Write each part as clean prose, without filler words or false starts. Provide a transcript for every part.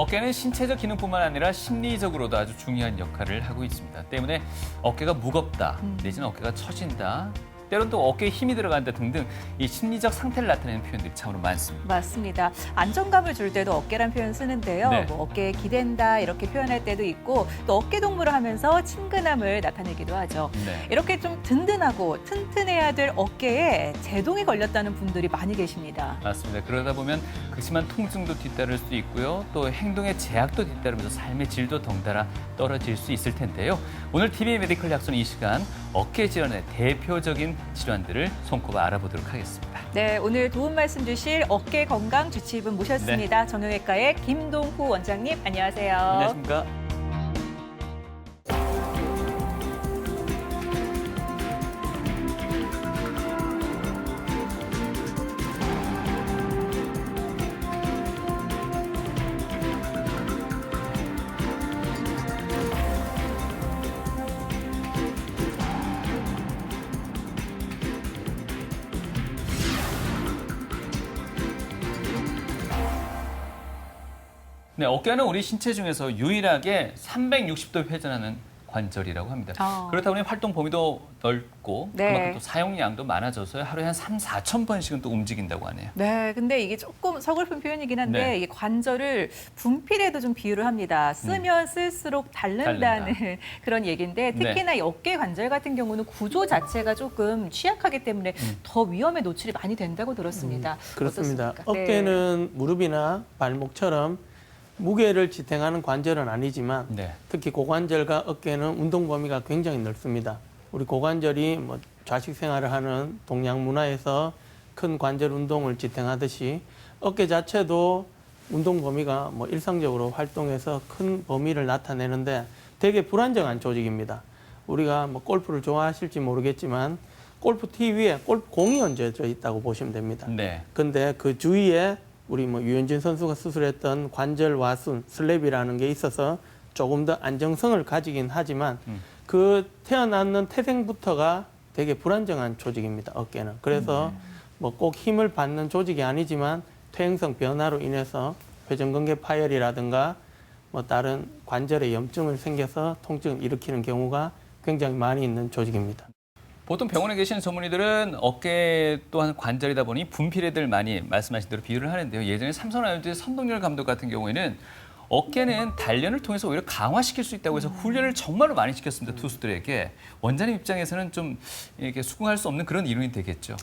어깨는 신체적 기능뿐만 아니라 심리적으로도 아주 중요한 역할을 하고 있습니다. 때문에 어깨가 무겁다, 내지는 어깨가 처진다, 때론 또 어깨에 힘이 들어간다 등등 이 심리적 상태를 나타내는 표현들이 참으로 많습니다. 맞습니다. 안정감을 줄 때도 어깨란 표현 쓰는데요. 네. 뭐 어깨에 기댄다 이렇게 표현할 때도 있고 또 어깨 동무를 하면서 친근함을 나타내기도 하죠. 네. 이렇게 좀 든든하고 튼튼해야 될 어깨에 제동이 걸렸다는 분들이 많이 계십니다. 맞습니다. 그러다 보면 극심한 통증도 뒤따를 수 있고요. 또 행동의 제약도 뒤따르면서 삶의 질도 덩달아 떨어질 수 있을 텐데요. 오늘 TV의 메디컬 약손 이 시간 어깨 질환의 대표적인 질환들을 손꼽아 알아보도록 하겠습니다. 네, 오늘 도움 말씀 주실 어깨 건강 주치의분 모셨습니다. 정형외과의 김동후 원장님, 안녕하세요. 안녕하십니까? 네, 어깨는 우리 신체 중에서 유일하게 360도 회전하는 관절이라고 합니다. 그렇다 보니 활동 범위도 넓고 네. 그만큼 또 사용량도 많아져서 하루에 한 4천 번씩은 또 움직인다고 하네요. 네, 근데 이게 조금 서글픈 표현이긴 한데 네. 이게 관절을 분필에도 좀 비유를 합니다. 쓰면 쓸수록 닳는다는 그런 얘기인데 특히나 이 어깨 관절 같은 경우는 구조 자체가 조금 취약하기 때문에 더 위험에 노출이 많이 된다고 들었습니다. 그렇습니다. 어떻습니까? 어깨는 무릎이나 발목처럼 무게를 지탱하는 관절은 아니지만 네. 특히 고관절과 어깨는 운동 범위가 굉장히 넓습니다. 우리 고관절이 뭐 좌식 생활을 하는 동양 문화에서 큰 관절 운동을 지탱하듯이 어깨 자체도 운동 범위가 뭐 일상적으로 활동해서 큰 범위를 나타내는데 되게 불안정한 조직입니다. 우리가 뭐 골프를 좋아하실지 모르겠지만 골프 티 위에 골프 공이 얹어져 있다고 보시면 됩니다. 네. 근데 그 주위에 우리 뭐 유현진 선수가 수술했던 관절 와순, 슬랩이라는 게 있어서 조금 더 안정성을 가지긴 하지만 그 태어났는 태생부터가 되게 불안정한 조직입니다. 어깨는. 그래서 뭐 꼭 힘을 받는 조직이 아니지만 퇴행성 변화로 인해서 회전근개 파열이라든가 뭐 다른 관절에 염증을 생겨서 통증을 일으키는 경우가 굉장히 많이 있는 조직입니다. 보통 병원에 계시는 전문의들은 어깨 또한 관절이다 보니 분필애들 많이 말씀하신 대로 비유를 하는데요. 예전에 삼성 라이온즈의 선동열 감독 같은 경우에는 어깨는 단련을 통해서 오히려 강화시킬 수 있다고 해서 훈련을 정말로 많이 시켰습니다. 투수들에게. 원장님 입장에서는 좀 이렇게 수긍할 수 없는 그런 이론이 되겠죠.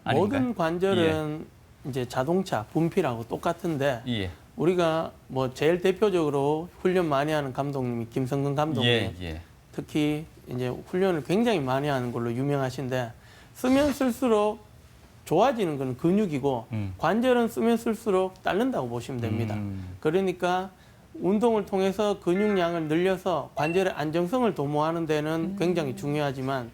아닌가요? 모든 관절은 이제 자동차, 분필하고 똑같은데 예. 우리가 뭐 제일 대표적으로 훈련 많이 하는 감독님이 김성근 감독님. 예. 특히 이제 훈련을 굉장히 많이 하는 걸로 유명하신데 쓰면 쓸수록 좋아지는 건 근육이고 관절은 쓰면 쓸수록 닳는다고 보시면 됩니다. 그러니까 운동을 통해서 근육량을 늘려서 관절의 안정성을 도모하는 데는 굉장히 중요하지만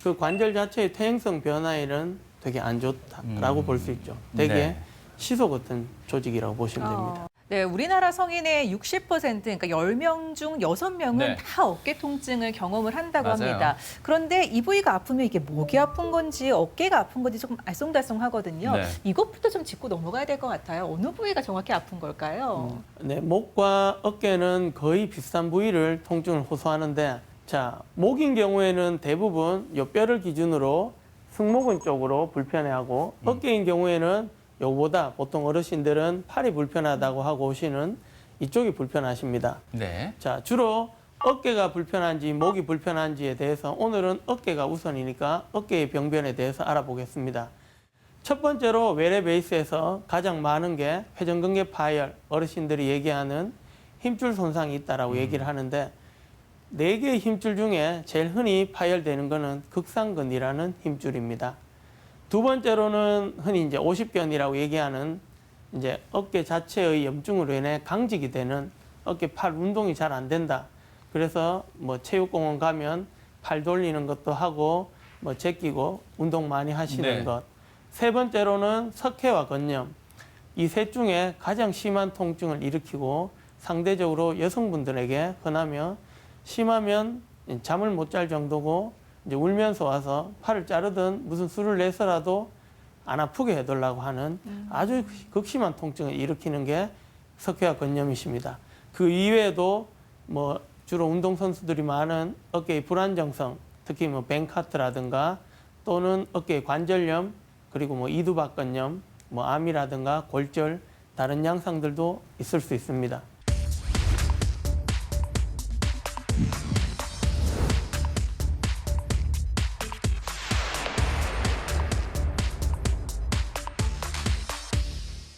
그 관절 자체의 퇴행성 변화에는 되게 안 좋다라고 볼 수 있죠. 되게 네. 시소 같은 조직이라고 보시면 됩니다. 네, 우리나라 성인의 60%, 그러니까 10명 중 6명은 네. 다 어깨 통증을 경험을 한다고 맞아요. 합니다. 그런데 이 부위가 아프면 이게 목이 아픈 건지 어깨가 아픈 건지 조금 알쏭달쏭하거든요. 네. 이것부터 좀 짚고 넘어가야 될 것 같아요. 어느 부위가 정확히 아픈 걸까요? 네, 목과 어깨는 거의 비슷한 부위를 통증을 호소하는데 자, 목인 경우에는 대부분 요 뼈를 기준으로 승모근 쪽으로 불편해하고 어깨인 경우에는 요보다 보통 어르신들은 팔이 불편하다고 하고 오시는 이쪽이 불편하십니다. 네. 자, 주로 어깨가 불편한지 목이 불편한지에 대해서 오늘은 어깨가 우선이니까 어깨의 병변에 대해서 알아보겠습니다. 첫 번째로 외래 베이스에서 가장 많은 게 회전근개 파열, 어르신들이 얘기하는 힘줄 손상이 있다라고 얘기를 하는데 4개의 힘줄 중에 제일 흔히 파열되는 거는 극상근이라는 힘줄입니다. 두 번째로는 흔히 이제 50견이라고 얘기하는 이제 어깨 자체의 염증으로 인해 강직이 되는 어깨 팔 운동이 잘 안 된다. 그래서 뭐 체육공원 가면 팔 돌리는 것도 하고 뭐 제끼고 운동 많이 하시는 네. 것. 세 번째로는 석회와 건염. 이 셋 중에 가장 심한 통증을 일으키고 상대적으로 여성분들에게 흔하며 심하면 잠을 못 잘 정도고 이제 울면서 와서 팔을 자르든 무슨 수를 내서라도 안 아프게 해달라고 하는 아주 극심한 통증을 일으키는 게 석회화 건염이십니다. 그 이외에도 뭐 주로 운동선수들이 많은 어깨의 불안정성, 특히 뭐 뱅카트라든가 또는 어깨의 관절염, 그리고 뭐 이두박근염, 뭐 암이라든가 골절, 다른 양상들도 있을 수 있습니다.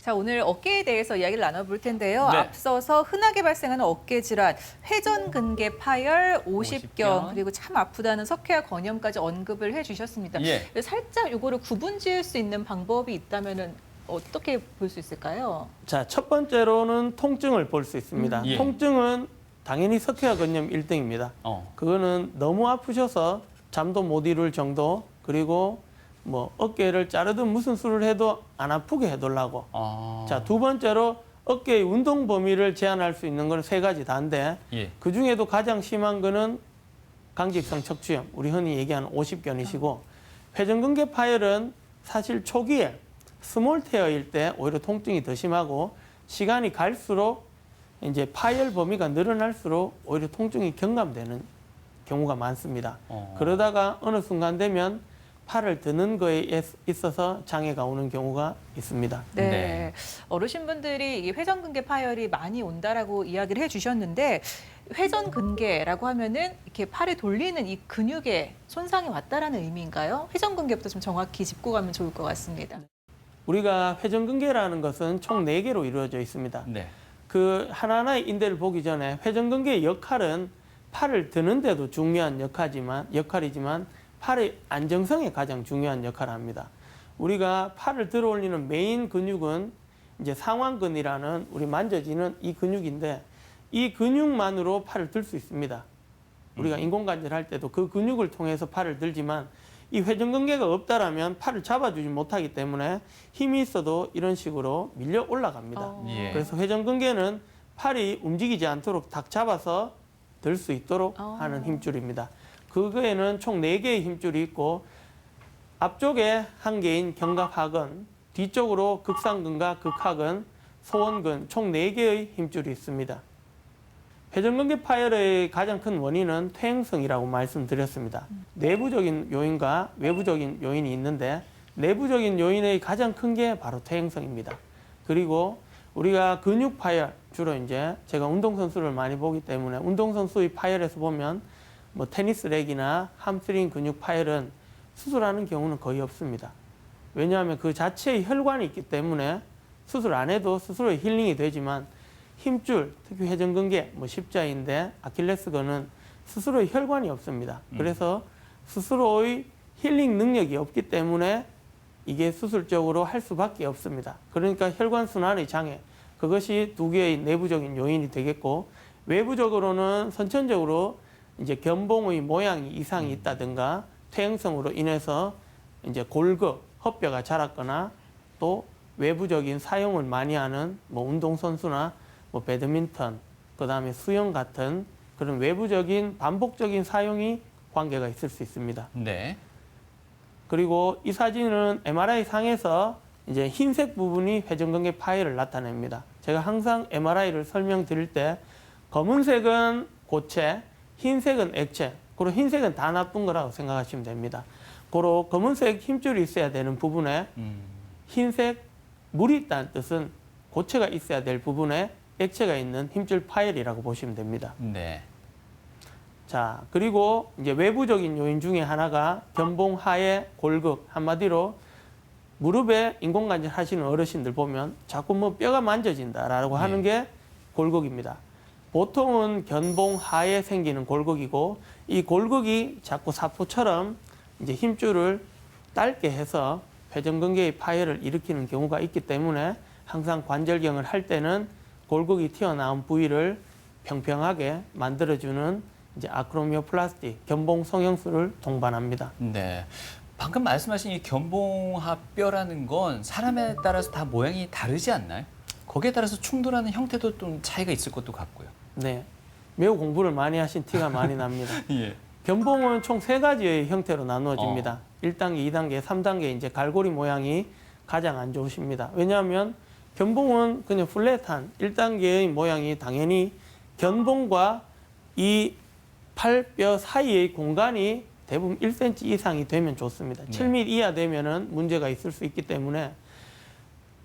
자, 오늘 어깨에 대해서 이야기를 나눠볼 텐데요. 네. 앞서서 흔하게 발생하는 어깨 질환, 회전근개 파열, 오십견, 그리고 참 아프다는 석회화 건염까지 언급을 해주셨습니다. 예. 살짝 이거를 구분지을 수 있는 방법이 있다면 어떻게 볼 수 있을까요? 자, 첫 번째로는 통증을 볼 수 있습니다. 예. 통증은 당연히 석회화 건염 1등입니다. 그거는 너무 아프셔서 잠도 못 이룰 정도, 그리고 뭐 어깨를 자르든 무슨 수를 해도 안 아프게 해달라고. 자, 두 번째로 어깨의 운동 범위를 제한할 수 있는 건 세 가지 다인데 예. 그 중에도 가장 심한 거는 강직성 척추염, 우리 흔히 얘기하는 오십견이시고, 회전근개 파열은 사실 초기에 스몰 테어일 때 오히려 통증이 더 심하고, 시간이 갈수록 이제 파열 범위가 늘어날수록 오히려 통증이 경감되는 경우가 많습니다. 그러다가 어느 순간 되면 팔을 드는 거에 있어서 장애가 오는 경우가 있습니다. 네. 네. 어르신분들이 이 회전근개 파열이 많이 온다라고 이야기를 해주셨는데, 회전근개라고 하면은 이렇게 팔을 돌리는 이 근육에 손상이 왔다라는 의미인가요? 회전근개부터 좀 정확히 짚고 가면 좋을 것 같습니다. 우리가 회전근개라는 것은 총 4개로 이루어져 있습니다. 네. 그 하나하나의 인대를 보기 전에 회전근개의 역할은 팔을 드는데도 중요한 역할이지만 팔의 안정성에 가장 중요한 역할을 합니다. 우리가 팔을 들어 올리는 메인 근육은 이제 상완근이라는 우리 만져지는 이 근육인데, 이 근육만으로 팔을 들 수 있습니다. 우리가 인공관절 할 때도 그 근육을 통해서 팔을 들지만, 이 회전근개가 없다라면 팔을 잡아주지 못하기 때문에 힘이 있어도 이런 식으로 밀려 올라갑니다. 예. 그래서 회전근개는 팔이 움직이지 않도록 딱 잡아서 들 수 있도록 하는 힘줄입니다. 그거에는 총 4개의 힘줄이 있고, 앞쪽에 한 개인 견갑하근, 뒤쪽으로 극상근과 극하근, 소원근 총 4개의 힘줄이 있습니다. 회전근개 파열의 가장 큰 원인은 퇴행성이라고 말씀드렸습니다. 내부적인 요인과 외부적인 요인이 있는데, 내부적인 요인의 가장 큰 게 바로 퇴행성입니다. 그리고 우리가 근육 파열, 주로 이제 제가 운동선수를 많이 보기 때문에 운동선수의 파열에서 보면 뭐 테니스 렉이나 함스트링 근육 파열은 수술하는 경우는 거의 없습니다. 왜냐하면 그 자체의 혈관이 있기 때문에 수술 안 해도 스스로의 힐링이 되지만, 힘줄, 특히 회전근개, 뭐 십자인대, 아킬레스건은 스스로의 혈관이 없습니다. 그래서 스스로의 힐링 능력이 없기 때문에 이게 수술적으로 할 수밖에 없습니다. 그러니까 혈관순환의 장애, 그것이 2개의 내부적인 요인이 되겠고, 외부적으로는 선천적으로 이제 견봉의 모양이 이상이 있다든가, 퇴행성으로 인해서 이제 골격, 혓뼈가 자랐거나, 또 외부적인 사용을 많이 하는 뭐 운동선수나 뭐 배드민턴, 그 다음에 수영 같은 그런 외부적인 반복적인 사용이 관계가 있을 수 있습니다. 네. 그리고 이 사진은 MRI 상에서 이제 흰색 부분이 회전근개 파열을 나타냅니다. 제가 항상 MRI를 설명드릴 때 검은색은 고체, 흰색은 액체, 그리고 흰색은 다 나쁜 거라고 생각하시면 됩니다. 그리고 검은색 힘줄이 있어야 되는 부분에 흰색 물이 있다는 뜻은 고체가 있어야 될 부분에 액체가 있는 힘줄 파열이라고 보시면 됩니다. 네. 자, 그리고 이제 외부적인 요인 중에 하나가 견봉 하의 골격, 한마디로 무릎에 인공관절 하시는 어르신들 보면 자꾸 뭐 뼈가 만져진다라고 하는 게 골격입니다. 보통은 견봉 하에 생기는 골격이고, 이 골격이 자꾸 사포처럼 이제 힘줄을 짧게 해서 회전근개의 파열을 일으키는 경우가 있기 때문에 항상 관절경을 할 때는 골격이 튀어나온 부위를 평평하게 만들어주는 이제 아크로미오플라스티, 견봉 성형술을 동반합니다. 네. 방금 말씀하신 이 견봉합뼈라는 건 사람에 따라서 다 모양이 다르지 않나요? 거기에 따라서 충돌하는 형태도 좀 차이가 있을 것도 같고요. 네, 매우 공부를 많이 하신 티가 많이 납니다. 예. 견봉은 총 3가지의 형태로 나누어집니다. 1단계, 2단계, 3단계 이제 갈고리 모양이 가장 안 좋으십니다. 왜냐하면 견봉은 그냥 플랫한 1단계의 모양이 당연히 견봉과 이 팔뼈 사이의 공간이 대부분 1cm 이상이 되면 좋습니다. 네. 7mm 이하 되면은 문제가 있을 수 있기 때문에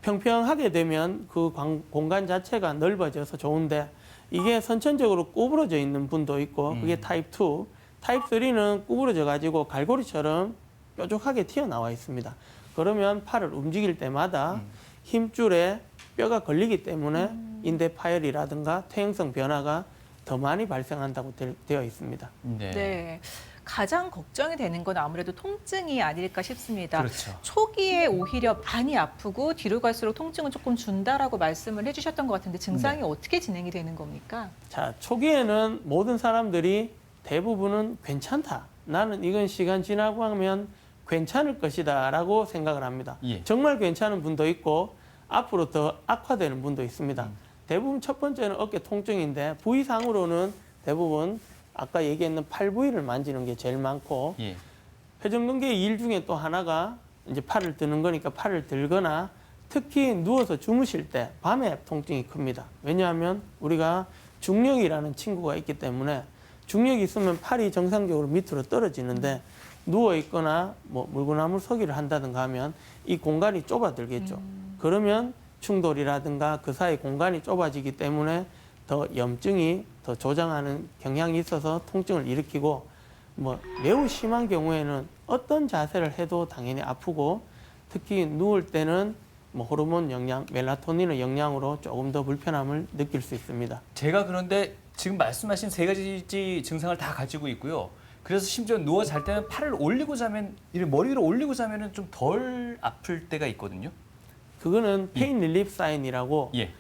평평하게 되면 그 공간 자체가 넓어져서 좋은데 이게 선천적으로 구부러져 있는 분도 있고 그게 타입 2, 타입 3는 구부러져 가지고 갈고리처럼 뾰족하게 튀어나와 있습니다. 그러면 팔을 움직일 때마다 힘줄에 뼈가 걸리기 때문에 인대 파열이라든가 퇴행성 변화가 더 많이 발생한다고 되어 있습니다. 네. 네. 가장 걱정이 되는 건 아무래도 통증이 아닐까 싶습니다. 그렇죠. 초기에 오히려 많이 아프고 뒤로 갈수록 통증은 조금 준다라고 말씀을 해주셨던 것 같은데 증상이 네. 어떻게 진행이 되는 겁니까? 자, 초기에는 모든 사람들이 대부분은 괜찮다. 나는 이건 시간 지나고 하면 괜찮을 것이다 라고 생각을 합니다. 예. 정말 괜찮은 분도 있고 앞으로 더 악화되는 분도 있습니다. 대부분 첫 번째는 어깨 통증인데 부위상으로는 대부분 아까 얘기했는 팔 부위를 만지는 게 제일 많고 예. 회전근개의 일 중에 또 하나가 이제 팔을 드는 거니까 팔을 들거나 특히 누워서 주무실 때 밤에 통증이 큽니다. 왜냐하면 우리가 중력이라는 친구가 있기 때문에 중력이 있으면 팔이 정상적으로 밑으로 떨어지는데 누워 있거나 뭐 물구나무 서기를 한다든가 하면 이 공간이 좁아들겠죠. 그러면 충돌이라든가 그 사이 공간이 좁아지기 때문에 더 염증이 더 조장하는 경향이 있어서 통증을 일으키고 뭐 매우 심한 경우에는 어떤 자세를 해도 당연히 아프고 특히 누울 때는 뭐 호르몬 영양, 멜라토닌의 영향으로 조금 더 불편함을 느낄 수 있습니다. 제가 그런데 지금 말씀하신 세 가지 증상을 다 가지고 있고요. 그래서 심지어 누워 잘 때는 팔을 올리고 자면, 머리 위로 올리고 자면은 좀 덜 아플 때가 있거든요. 그거는 페인 릴리프 사인이라고 예.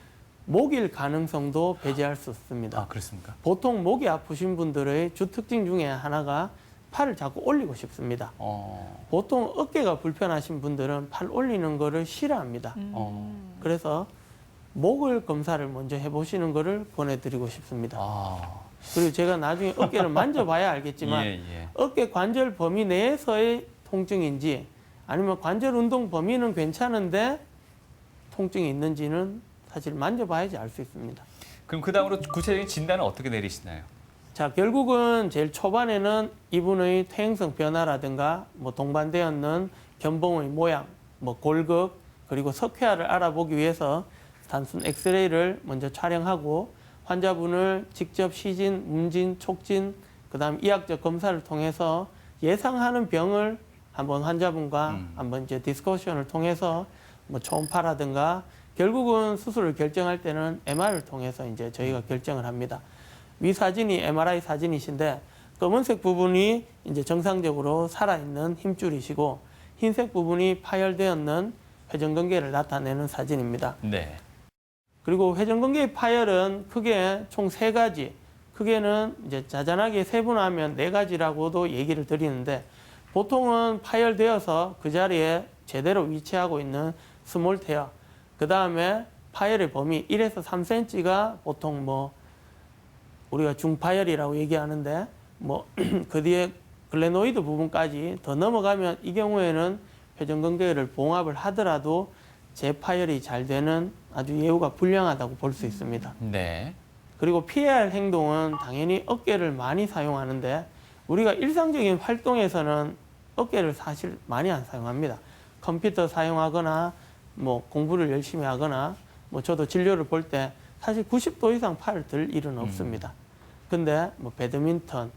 목일 가능성도 배제할 수 없습니다. 아, 그렇습니까? 보통 목이 아프신 분들의 주 특징 중에 하나가 팔을 자꾸 올리고 싶습니다. 보통 어깨가 불편하신 분들은 팔 올리는 거를 싫어합니다. 그래서 목을 검사를 먼저 해보시는 거를 권해드리고 싶습니다. 아. 그리고 제가 나중에 어깨를 만져봐야 알겠지만 예, 예. 어깨 관절 범위 내에서의 통증인지 아니면 관절 운동 범위는 괜찮은데 통증이 있는지는 사실 만져봐야지 알 수 있습니다. 그럼 그 다음으로 구체적인 진단은 어떻게 내리시나요? 자, 결국은 제일 초반에는 이분의 퇴행성 변화라든가 뭐 동반되었는 견봉의 모양, 뭐 골격, 그리고 석회화를 알아보기 위해서 단순 엑스레이를 먼저 촬영하고 환자분을 직접 시진, 문진, 촉진, 그다음 이학적 검사를 통해서 예상하는 병을 한번 환자분과 한번 이제 디스커션을 통해서 뭐 초음파라든가 결국은 수술을 결정할 때는 MR을 통해서 이제 저희가 결정을 합니다. 위 사진이 MRI 사진이신데 검은색 부분이 이제 정상적으로 살아있는 힘줄이시고 흰색 부분이 파열되었는 회전근개를 나타내는 사진입니다. 네. 그리고 회전근개의 파열은 크게 총 3가지, 크게는 이제 자잘하게 세분화하면 4가지라고도 얘기를 드리는데 보통은 파열되어서 그 자리에 제대로 위치하고 있는 스몰 테어, 그 다음에 파열의 범위 1에서 3cm가 보통 뭐 우리가 중파열이라고 얘기하는데 뭐 그 뒤에 글레노이드 부분까지 더 넘어가면 이 경우에는 회전근개를 봉합을 하더라도 재파열이 잘 되는 아주 예후가 불량하다고 볼 수 있습니다. 네. 그리고 피해야 할 행동은 당연히 어깨를 많이 사용하는데 우리가 일상적인 활동에서는 어깨를 사실 많이 안 사용합니다. 컴퓨터 사용하거나 뭐 공부를 열심히 하거나 뭐 저도 진료를 볼 때 사실 90도 이상 팔을 들 일은 없습니다. 근데 뭐 배드민턴,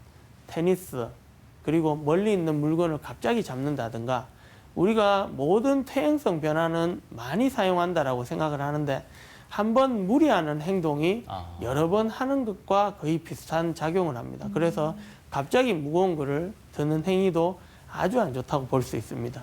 테니스, 그리고 멀리 있는 물건을 갑자기 잡는다든가 우리가 모든 퇴행성 변화는 많이 사용한다라고 생각을 하는데 한 번 무리하는 행동이 여러 번 하는 것과 거의 비슷한 작용을 합니다. 그래서 갑자기 무거운 거를 드는 행위도 아주 안 좋다고 볼 수 있습니다.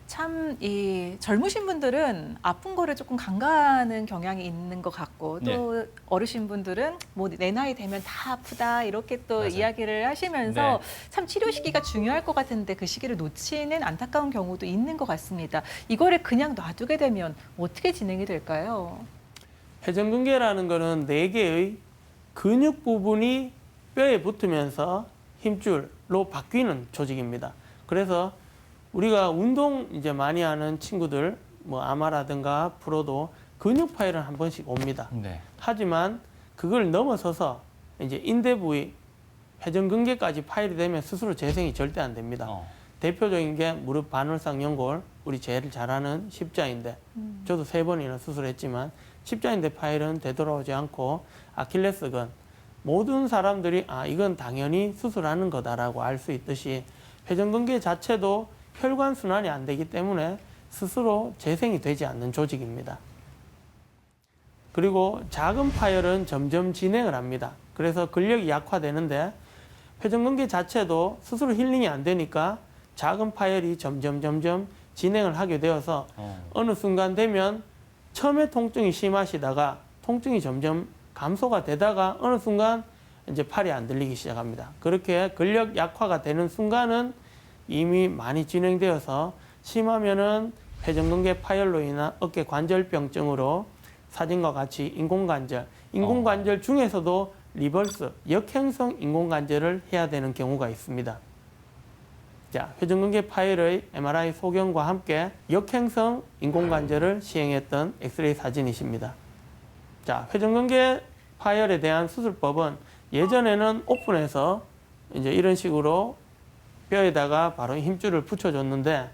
참 이 젊으신 분들은 아픈 거를 조금 간과하는 경향이 있는 것 같고 또 어르신 분들은 뭐 내 나이 되면 다 아프다 이렇게 또 맞아요. 이야기를 하시면서 참 치료 시기가 중요할 것 같은데 그 시기를 놓치는 안타까운 경우도 있는 것 같습니다. 이거를 그냥 놔두게 되면 어떻게 진행이 될까요? 회전근개라는 거는 4개의 근육 부분이 뼈에 붙으면서 힘줄로 바뀌는 조직입니다. 그래서 우리가 운동 이제 많이 하는 친구들, 뭐 아마라든가 프로도 근육 파열은 한 번씩 옵니다. 네. 하지만 그걸 넘어서서 이제 인대 부위, 회전근개까지 파열이 되면 스스로 재생이 절대 안 됩니다. 대표적인 게 무릎 반월상 연골, 우리 제일 잘 아는 십자인대. 저도 3번이나 수술했지만 십자인대 파열은 되돌아오지 않고 아킬레스건, 모든 사람들이 이건 당연히 수술하는 거다라고 알 수 있듯이 회전근개 자체도 혈관 순환이 안 되기 때문에 스스로 재생이 되지 않는 조직입니다. 그리고 작은 파열은 점점 진행을 합니다. 그래서 근력이 약화되는데 회전근개 자체도 스스로 힐링이 안 되니까 작은 파열이 점점 진행을 하게 되어서 어느 순간 되면 처음에 통증이 심하시다가 통증이 점점 감소가 되다가 어느 순간 이제 팔이 안 들리기 시작합니다. 그렇게 근력 약화가 되는 순간은 이미 많이 진행되어서 심하면은 회전근개 파열로 인한 어깨 관절병증으로 사진과 같이 인공관절 중에서도 리버스, 역행성 인공관절을 해야 되는 경우가 있습니다. 자, 회전근개 파열의 MRI 소견과 함께 역행성 인공관절을 시행했던 엑스레이 사진이십니다. 자, 회전근개 파열에 대한 수술법은 예전에는 오픈해서 이제 이런 식으로 뼈에다가 바로 힘줄을 붙여줬는데,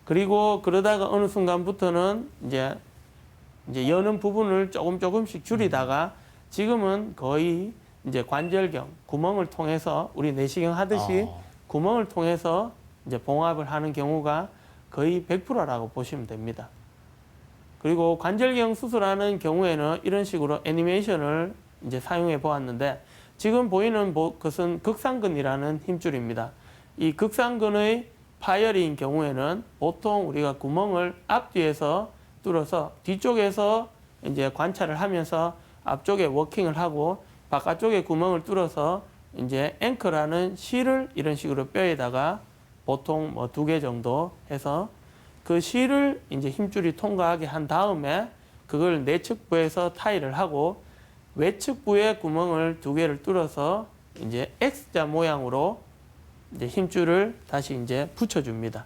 그리고 그러다가 어느 순간부터는 이제 여는 부분을 조금씩 줄이다가 지금은 거의 이제 관절경, 구멍을 통해서 우리 내시경 하듯이 구멍을 통해서 이제 봉합을 하는 경우가 거의 100%라고 보시면 됩니다. 그리고 관절경 수술하는 경우에는 이런 식으로 애니메이션을 이제 사용해 보았는데, 지금 보이는 것은 극상근이라는 힘줄입니다. 이 극상근의 파열인 경우에는 보통 우리가 구멍을 앞뒤에서 뚫어서 뒤쪽에서 이제 관찰을 하면서 앞쪽에 워킹을 하고 바깥쪽에 구멍을 뚫어서 이제 앵커라는 실을 이런 식으로 뼈에다가 보통 2개 정도 해서 그 실을 이제 힘줄이 통과하게 한 다음에 그걸 내측부에서 타일을 하고 외측부에 구멍을 2개를 뚫어서 이제 X자 모양으로 이제 힘줄을 다시 이제 붙여줍니다.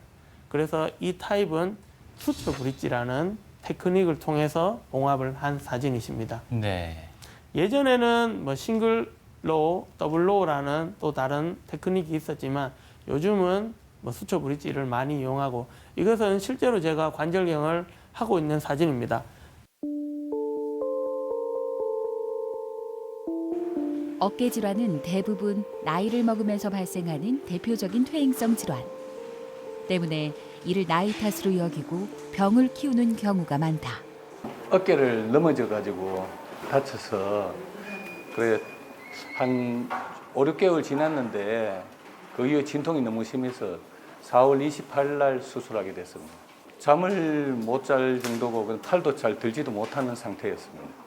그래서 이 타입은 수처 브릿지라는 테크닉을 통해서 봉합을 한 사진이십니다. 네. 예전에는 싱글 로우, 더블 로우라는 또 다른 테크닉이 있었지만 요즘은 수처 브릿지를 많이 이용하고, 이것은 실제로 제가 관절경을 하고 있는 사진입니다. 어깨 질환은 대부분 나이를 먹으면서 발생하는 대표적인 퇴행성 질환 때문에 이를 나이 탓으로 여기고 병을 키우는 경우가 많다. 어깨를 넘어져 가지고 다쳐서 그래 한 5, 6개월 지났는데 그 이후에 진통이 너무 심해서 4월 28일 날 수술하게 됐습니다. 잠을 못 잘 정도고 팔도 잘 들지도 못하는 상태였습니다.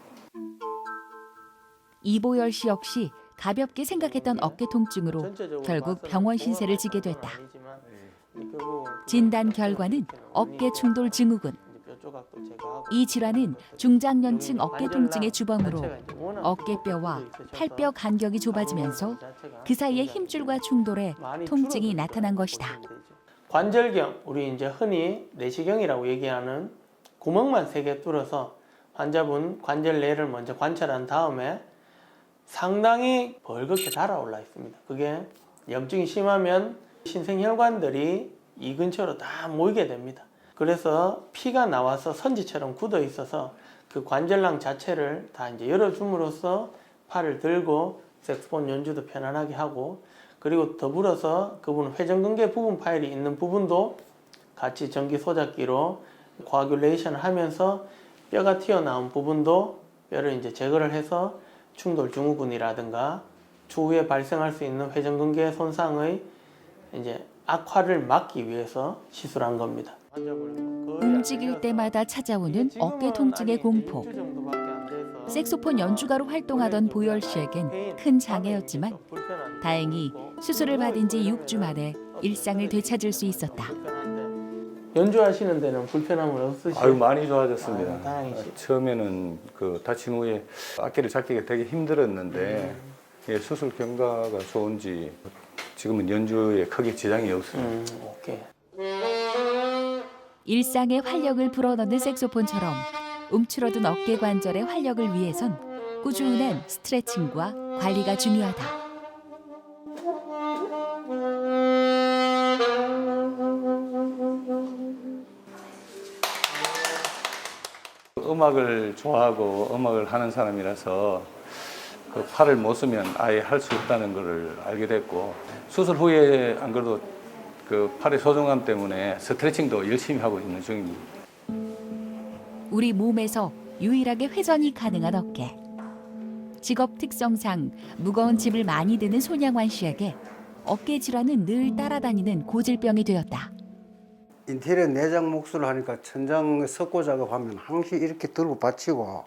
이보열 씨 역시 가볍게 생각했던 어깨 통증으로 결국 병원 신세를 지게 됐다. 진단 결과는 어깨 충돌 증후군. 이 질환은 중장년층 어깨 통증의 주범으로 어깨뼈와 팔뼈 간격이 좁아지면서 그 사이에 힘줄과 충돌해 통증이 나타난 것이다. 관절경, 우리 이제 흔히 내시경이라고 얘기하는 구멍만 3개 뚫어서 환자분 관절 내를 먼저 관찰한 다음에 상당히 벌겋게 달아올라 있습니다. 그게 염증이 심하면 신생혈관들이 이 근처로 다 모이게 됩니다. 그래서 피가 나와서 선지처럼 굳어 있어서 그 관절낭 자체를 다 이제 열어줌으로써 팔을 들고 색소폰 연주도 편안하게 하고, 그리고 더불어서 그분 회전근개 부분 파열이 있는 부분도 같이 전기 소작기로 코아귤레이션을 하면서 뼈가 튀어나온 부분도 뼈를 이제 제거를 해서 충돌 증후군이라든가 추후에 발생할 수 있는 회전근개 손상의 이제 악화를 막기 위해서 시술한 겁니다. 움직일 때마다 찾아오는 어깨 통증의 공포. 색소폰 연주가로 활동하던 보열 씨에겐 큰 장애였지만 다행히 수술을 받은 지 6주 만에 일상을 되찾을 수 있었다. 연주하시는 데는 불편함은 없으시죠? 아유, 많이 좋아졌습니다. 다행이시죠. 처음에는 그 다친 후에 악기를 잡기가 되게 힘들었는데 예, 수술 경과가 좋은지 지금은 연주에 크게 지장이 없습니다. 오케이. 일상의 활력을 불어넣는 색소폰처럼 움츠러든 어깨 관절의 활력을 위해선 꾸준한 스트레칭과 관리가 중요하다. 음악을 좋아하고 음악을 하는 사람이라서 그 팔을 못 쓰면 아예 할 수 없다는 것을 알게 됐고, 수술 후에 안 그래도 그 팔의 소중함 때문에 스트레칭도 열심히 하고 있는 중입니다. 우리 몸에서 유일하게 회전이 가능한 어깨. 직업 특성상 무거운 짐을 많이 드는 손양환 씨에게 어깨 질환은 늘 따라다니는 고질병이 되었다. 인테리어 내장 목수를 하니까 천장 석고 작업하면 항상 이렇게 들고 받치고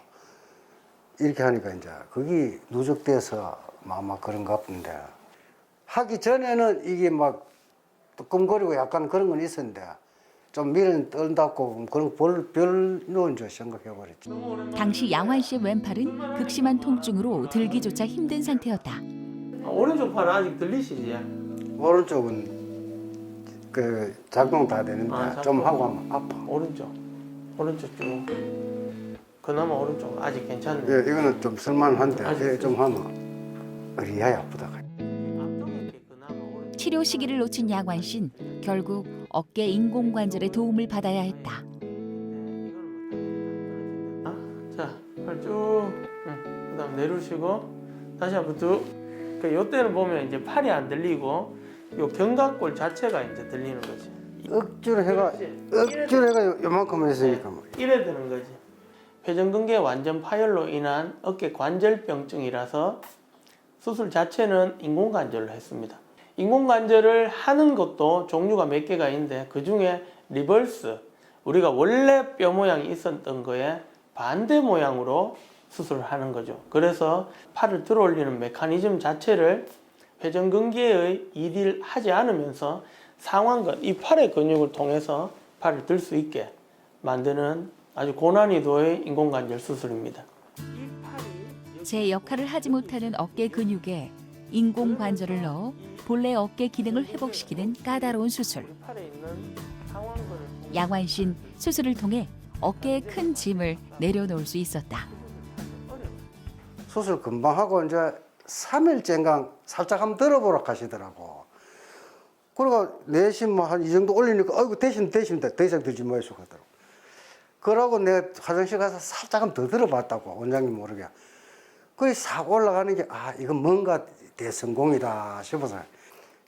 이렇게 하니까 이제 그게 누적돼서 막 그런가 본데, 하기 전에는 이게 막 뜨끔거리고 약간 그런 건 있었는데 좀 미련 떨다고 그런 별로 이제 생각해버렸지. 당시 양환 씨의 왼팔은 극심한 통증으로 들기조차 힘든 상태였다. 오른쪽 팔은 아직 들리시지? 오른쪽은 그 작동 다 되는데 좀 하고 하면 아파. 오른쪽 쭉. 그나마 오른쪽 아직 괜찮네. 예, 이거는 좀 쓸만한데 아직 예, 좀 하면 의리야 아프다. 치료 시기를 놓친 양환 씨는 결국 어깨 인공관절의 도움을 받아야 했다. 자, 팔 쭉. 그다음 내려오시고 다시 한번 쭉. 이때는 보면 이제 팔이 안 들리고 요 견갑골 자체가 이제 들리는 거지. 억지로 해가 요만큼 했으니까 뭐. 이래 되는 거지. 회전근개 완전 파열로 인한 어깨 관절병증이라서 수술 자체는 인공관절로 했습니다. 인공관절을 하는 것도 종류가 몇 개가 있는데 그 중에 리버스, 우리가 원래 뼈 모양이 있었던 거에 반대 모양으로 수술을 하는 거죠. 그래서 팔을 들어 올리는 메커니즘 자체를 회전근개의 일을 하지 않으면서 상완근, 이 팔의 근육을 통해서 팔을 들 수 있게 만드는 아주 고난이도의 인공관절 수술입니다. 제 역할을 하지 못하는 어깨 근육에 인공관절을 넣어 본래 어깨 기능을 회복시키는 까다로운 수술. 팔에 있는 상완근을 양환 씨는 수술을 통해 어깨의 큰 짐을 내려놓을 수 있었다. 수술 금방 하고 이제 3일째인가 살짝 한번 들어보라 하시더라고. 그러고 내심 뭐 한 이 정도 올리니까 아이고 대신 더 이상 들지 마시고 하더라고. 그러고 내가 화장실 가서 살짝 한번 더 들어봤다고, 원장님 모르게. 거기 싹 올라가는 게 이건 뭔가 대성공이다 싶어서,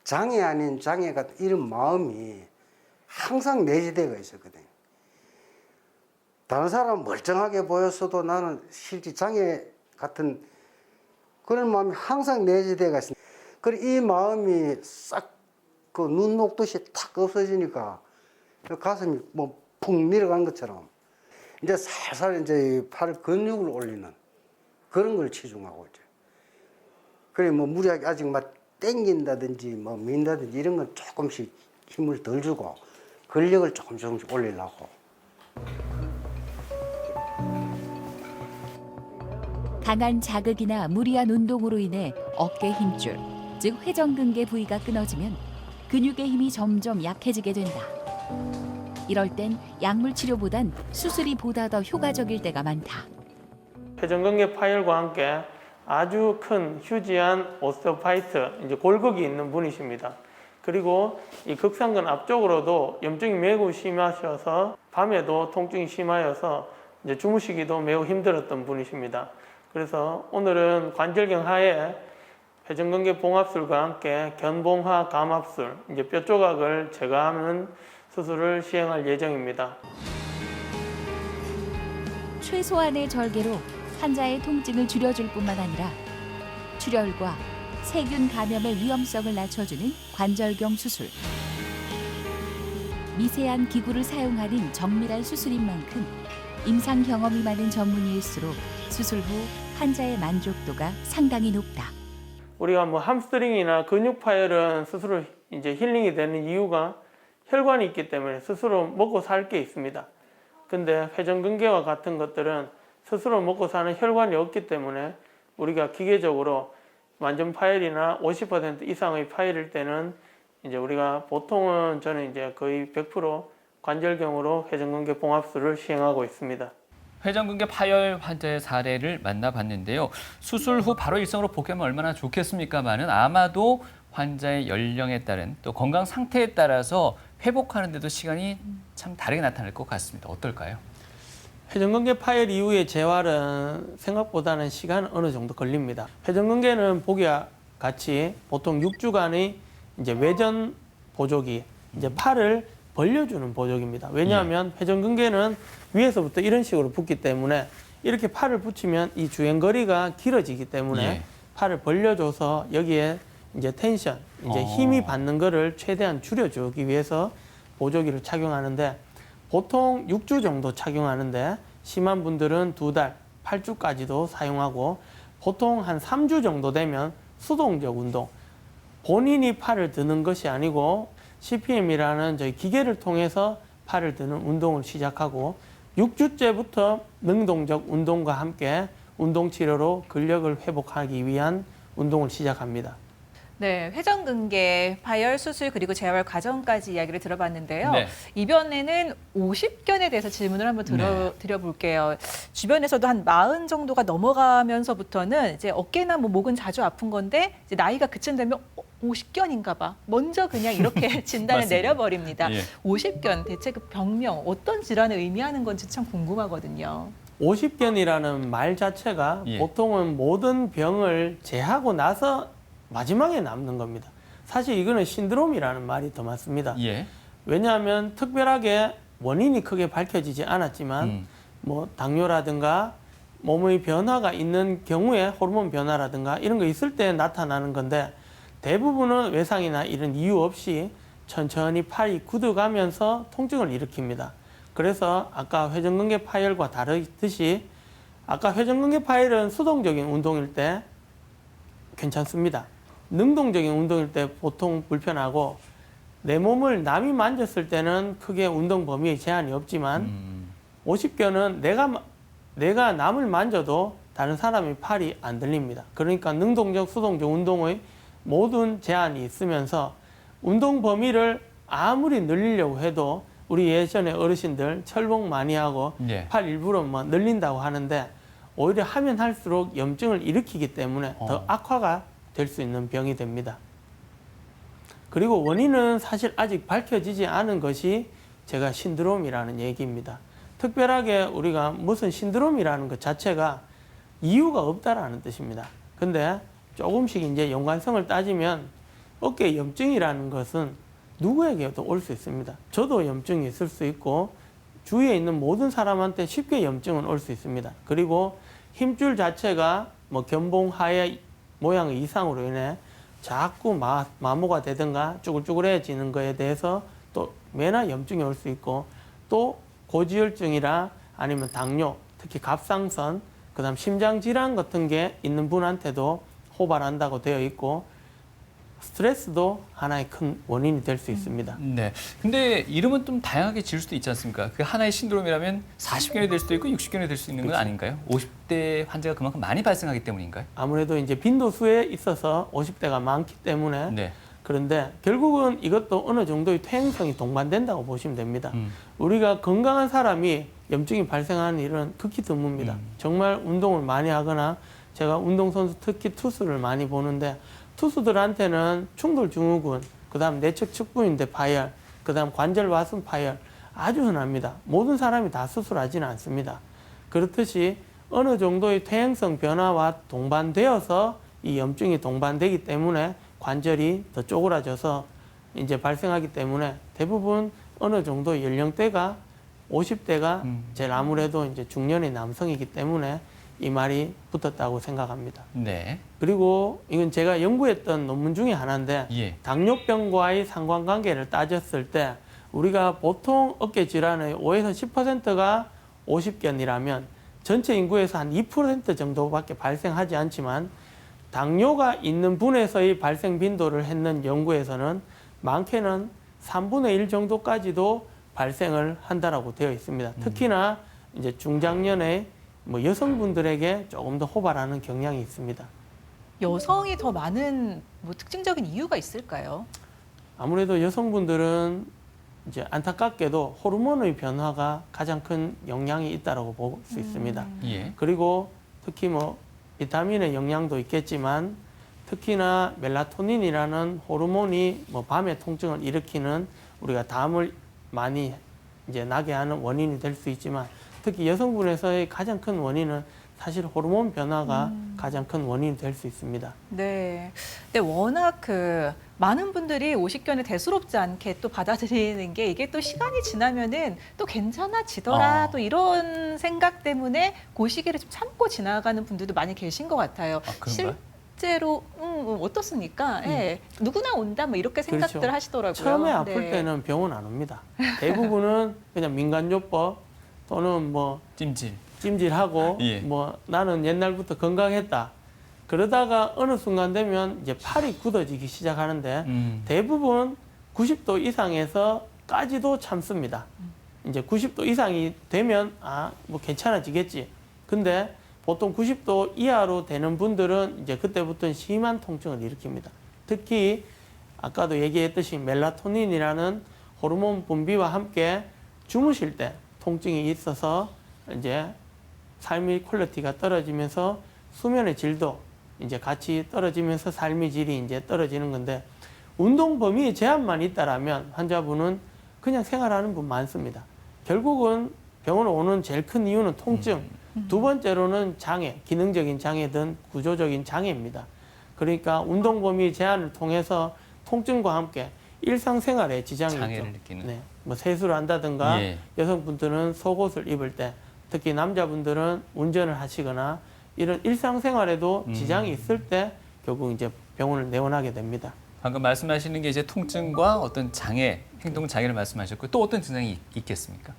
장애 아닌 장애 같은 이런 마음이 항상 내재되어 있었거든. 다른 사람은 멀쩡하게 보였어도 나는 실제 장애 같은 그런 마음이 항상 내재되어 있어. 그리고 이 마음이 싹 그 눈 녹듯이 탁 없어지니까 가슴이 뭐 푹 내려간 것처럼 이제 살살 이제 팔 근육을 올리는 그런 걸 치중하고 있죠. 그래 뭐 무리하게 아직 막 땡긴다든지 뭐 민다든지 이런 건 조금씩 힘을 덜 주고 근력을 조금씩 올리려고. 강한 자극이나 무리한 운동으로 인해 어깨 힘줄, 즉 회전근개 부위가 끊어지면 근육의 힘이 점점 약해지게 된다. 이럴 땐 약물 치료보단 수술이 보다 더 효과적일 때가 많다. 회전근개 파열과 함께 아주 큰 휴지한 오스테오파이트, 이제 골격이 있는 분이십니다. 그리고 이 극상근 앞쪽으로도 염증이 매우 심하셔서 밤에도 통증이 심하여서 이제 주무시기도 매우 힘들었던 분이십니다. 그래서 오늘은 관절경 하에 회전근개 봉합술과 함께 견봉화 감압술, 이제 뼈 조각을 제거하는 수술을 시행할 예정입니다. 최소한의 절개로 환자의 통증을 줄여줄 뿐만 아니라 출혈과 세균 감염의 위험성을 낮춰주는 관절경 수술. 미세한 기구를 사용하는 정밀한 수술인 만큼 임상 경험이 많은 전문의일수록 수술 후 환자의 만족도가 상당히 높다. 우리가 뭐 함스트링이나 근육 파열은 스스로 이제 힐링이 되는 이유가 혈관이 있기 때문에 스스로 먹고 살 게 있습니다. 근데 회전근개와 같은 것들은 스스로 먹고 사는 혈관이 없기 때문에 우리가 기계적으로 완전 파열이나 50% 이상의 파열일 때는 이제 우리가 보통은 저는 이제 거의 100% 관절경으로 회전근개 봉합술을 시행하고 있습니다. 회전근개 파열 환자의 사례를 만나봤는데요. 수술 후 바로 일상으로 복귀하면 얼마나 좋겠습니까마는 아마도 환자의 연령에 따른 또 건강 상태에 따라서 회복하는 데도 시간이 참 다르게 나타날 것 같습니다. 어떨까요? 회전근개 파열 이후의 재활은 생각보다는 시간은 어느 정도 걸립니다. 회전근개는 보기와 같이 보통 6주간의 이제 외전 보조기, 이제 팔을 벌려주는 보조기입니다. 왜냐하면 회전근개는 위에서부터 이런 식으로 붙기 때문에 이렇게 팔을 붙이면 이 주행거리가 길어지기 때문에 예. 팔을 벌려줘서 여기에 이제 텐션, 이제 힘이 받는 거를 최대한 줄여주기 위해서 보조기를 착용하는데 보통 6주 정도 착용하는데 심한 분들은 2달, 8주까지도 사용하고 보통 한 3주 정도 되면 수동적 운동, 본인이 팔을 드는 것이 아니고 CPM이라는 저희 기계를 통해서 팔을 드는 운동을 시작하고 6주째부터 능동적 운동과 함께 운동치료로 근력을 회복하기 위한 운동을 시작합니다. 네, 회전근개, 파열 수술 그리고 재활 과정까지 이야기를 들어봤는데요. 네. 이번에는 50견에 대해서 질문을 한번 드려볼게요. 주변에서도 한 40 정도가 넘어가면서부터는 이제 어깨나 뭐 목은 자주 아픈 건데 이제 나이가 그쯤 되면 50견인가 봐. 먼저 그냥 이렇게 진단을 맞습니다. 내려버립니다. 예. 50견 대체 그 병명 어떤 질환을 의미하는 건지 참 궁금하거든요. 50견이라는 말 자체가 예. 보통은 모든 병을 제하고 나서 마지막에 남는 겁니다. 사실 이거는 신드롬이라는 말이 더 맞습니다. 예. 왜냐하면 특별하게 원인이 크게 밝혀지지 않았지만 뭐 당뇨라든가 몸의 변화가 있는 경우에 호르몬 변화라든가 이런 거 있을 때 나타나는 건데 대부분은 외상이나 이런 이유 없이 천천히 팔이 굳어가면서 통증을 일으킵니다. 그래서 아까 회전근개 파열과 다르듯이 아까 회전근개 파열은 수동적인 운동일 때 괜찮습니다. 능동적인 운동일 때 보통 불편하고 내 몸을 남이 만졌을 때는 크게 운동 범위에 제한이 없지만 50견은 내가 남을 만져도 다른 사람의 팔이 안 들립니다. 그러니까 능동적, 수동적 운동의 모든 제한이 있으면서 운동 범위를 아무리 늘리려고 해도 우리 예전에 어르신들 철봉 많이 하고 예. 팔 일부러 뭐 늘린다고 하는데 오히려 하면 할수록 염증을 일으키기 때문에 더 악화가 될 수 있는 병이 됩니다. 그리고 원인은 사실 아직 밝혀지지 않은 것이 제가 신드롬이라는 얘기입니다. 특별하게 우리가 무슨 신드롬이라는 것 자체가 이유가 없다라는 뜻입니다. 근데 조금씩 이제 연관성을 따지면 어깨 염증이라는 것은 누구에게도 올 수 있습니다. 저도 염증이 있을 수 있고 주위에 있는 모든 사람한테 쉽게 염증은 올 수 있습니다. 그리고 힘줄 자체가 뭐 견봉 하의 모양의 이상으로 인해 자꾸 마모가 되든가 쭈글쭈글해지는 거에 대해서 또 매나 염증이 올 수 있고 또 고지혈증이라 아니면 당뇨, 특히 갑상선, 그다음 심장 질환 같은 게 있는 분한테도 호발한다고 되어 있고 스트레스도 하나의 큰 원인이 될 수 있습니다. 네. 근데 이름은 좀 다양하게 지을 수도 있지 않습니까? 그 하나의 신드롬이라면 40견이 될 수도 있고 60견이 될 수 있는 건 아닌가요? 50대 환자가 그만큼 많이 발생하기 때문인가요? 아무래도 이제 빈도수에 있어서 50대가 많기 때문에 네. 그런데 결국은 이것도 어느 정도의 퇴행성이 동반된다고 보시면 됩니다. 우리가 건강한 사람이 염증이 발생하는 일은 극히 드뭅니다. 정말 운동을 많이 하거나 제가 운동선수 특히 투수를 많이 보는데 투수들한테는 충돌 증후군, 그다음 내측 측부인대 파열, 그다음 관절 와순 파열 아주 흔합니다. 모든 사람이 다 수술하지는 않습니다. 그렇듯이 어느 정도의 퇴행성 변화와 동반되어서 이 염증이 동반되기 때문에 관절이 더 쪼그라져서 이제 발생하기 때문에 대부분 어느 정도 연령대가 50대가 제일 아무래도 이제 중년의 남성이기 때문에 이 말이 붙었다고 생각합니다. 네. 그리고 이건 제가 연구했던 논문 중에 하나인데 예. 당뇨병과의 상관관계를 따졌을 때 우리가 보통 어깨 질환의 5에서 10%가 50견이라면 전체 인구에서 한 2% 정도밖에 발생하지 않지만 당뇨가 있는 분에서의 발생 빈도를 했는 연구에서는 많게는 3분의 1 정도까지도 발생을 한다라고 되어 있습니다. 특히나 이제 중장년의 뭐 여성분들에게 조금 더 호발하는 경향이 있습니다. 여성이 더 많은 뭐 특징적인 이유가 있을까요? 아무래도 여성분들은 이제 안타깝게도 호르몬의 변화가 가장 큰 영향이 있다고 볼 수 있습니다. 예. 그리고 특히 뭐 비타민의 영향도 있겠지만 특히나 멜라토닌이라는 호르몬이 뭐 밤에 통증을 일으키는 우리가 담을 많이 이제 나게 하는 원인이 될 수 있지만 특히 여성분에서의 가장 큰 원인은 사실 호르몬 변화가 가장 큰 원인이 될 수 있습니다. 네. 근데 워낙 많은 분들이 오십견을 대수롭지 않게 또 받아들이는 게 이게 또 시간이 지나면은 또 괜찮아지더라 또 이런 생각 때문에 그 시기를 좀 참고 지나가는 분들도 많이 계신 것 같아요. 그런가요? 실제로 어떻습니까? 예. 누구나 온다 뭐 이렇게 생각들 그렇죠. 하시더라고요. 처음에 아플 네. 때는 병원 안 옵니다. 대부분은 그냥 민간요법 또는 뭐 찜질. 찜질하고 예. 뭐 나는 옛날부터 건강했다. 그러다가 어느 순간 되면 이제 팔이 굳어지기 시작하는데 대부분 90도 이상에서까지도 참습니다. 이제 90도 이상이 되면 뭐 괜찮아지겠지. 근데 보통 90도 이하로 되는 분들은 이제 그때부터는 심한 통증을 일으킵니다. 특히 아까도 얘기했듯이 멜라토닌이라는 호르몬 분비와 함께 주무실 때 통증이 있어서 이제 삶의 퀄리티가 떨어지면서 수면의 질도 이제 같이 떨어지면서 삶의 질이 이제 떨어지는 건데 운동 범위에 제한만 있다라면 환자분은 그냥 생활하는 분 많습니다. 결국은 병원 오는 제일 큰 이유는 통증, 두 번째로는 장애, 기능적인 장애든 구조적인 장애입니다. 그러니까 운동 범위 제한을 통해서 통증과 함께 일상생활에 지장이 장애를 있죠. 느끼는. 네, 뭐 세수를 한다든가 예. 여성분들은 속옷을 입을 때 특히 남자분들은 운전을 하시거나 이런 일상생활에도 지장이 있을 때 결국 이제 병원을 내원하게 됩니다. 방금 말씀하시는 게 이제 통증과 어떤 장애, 행동 장애를 말씀하셨고 또 어떤 증상이 있겠습니까?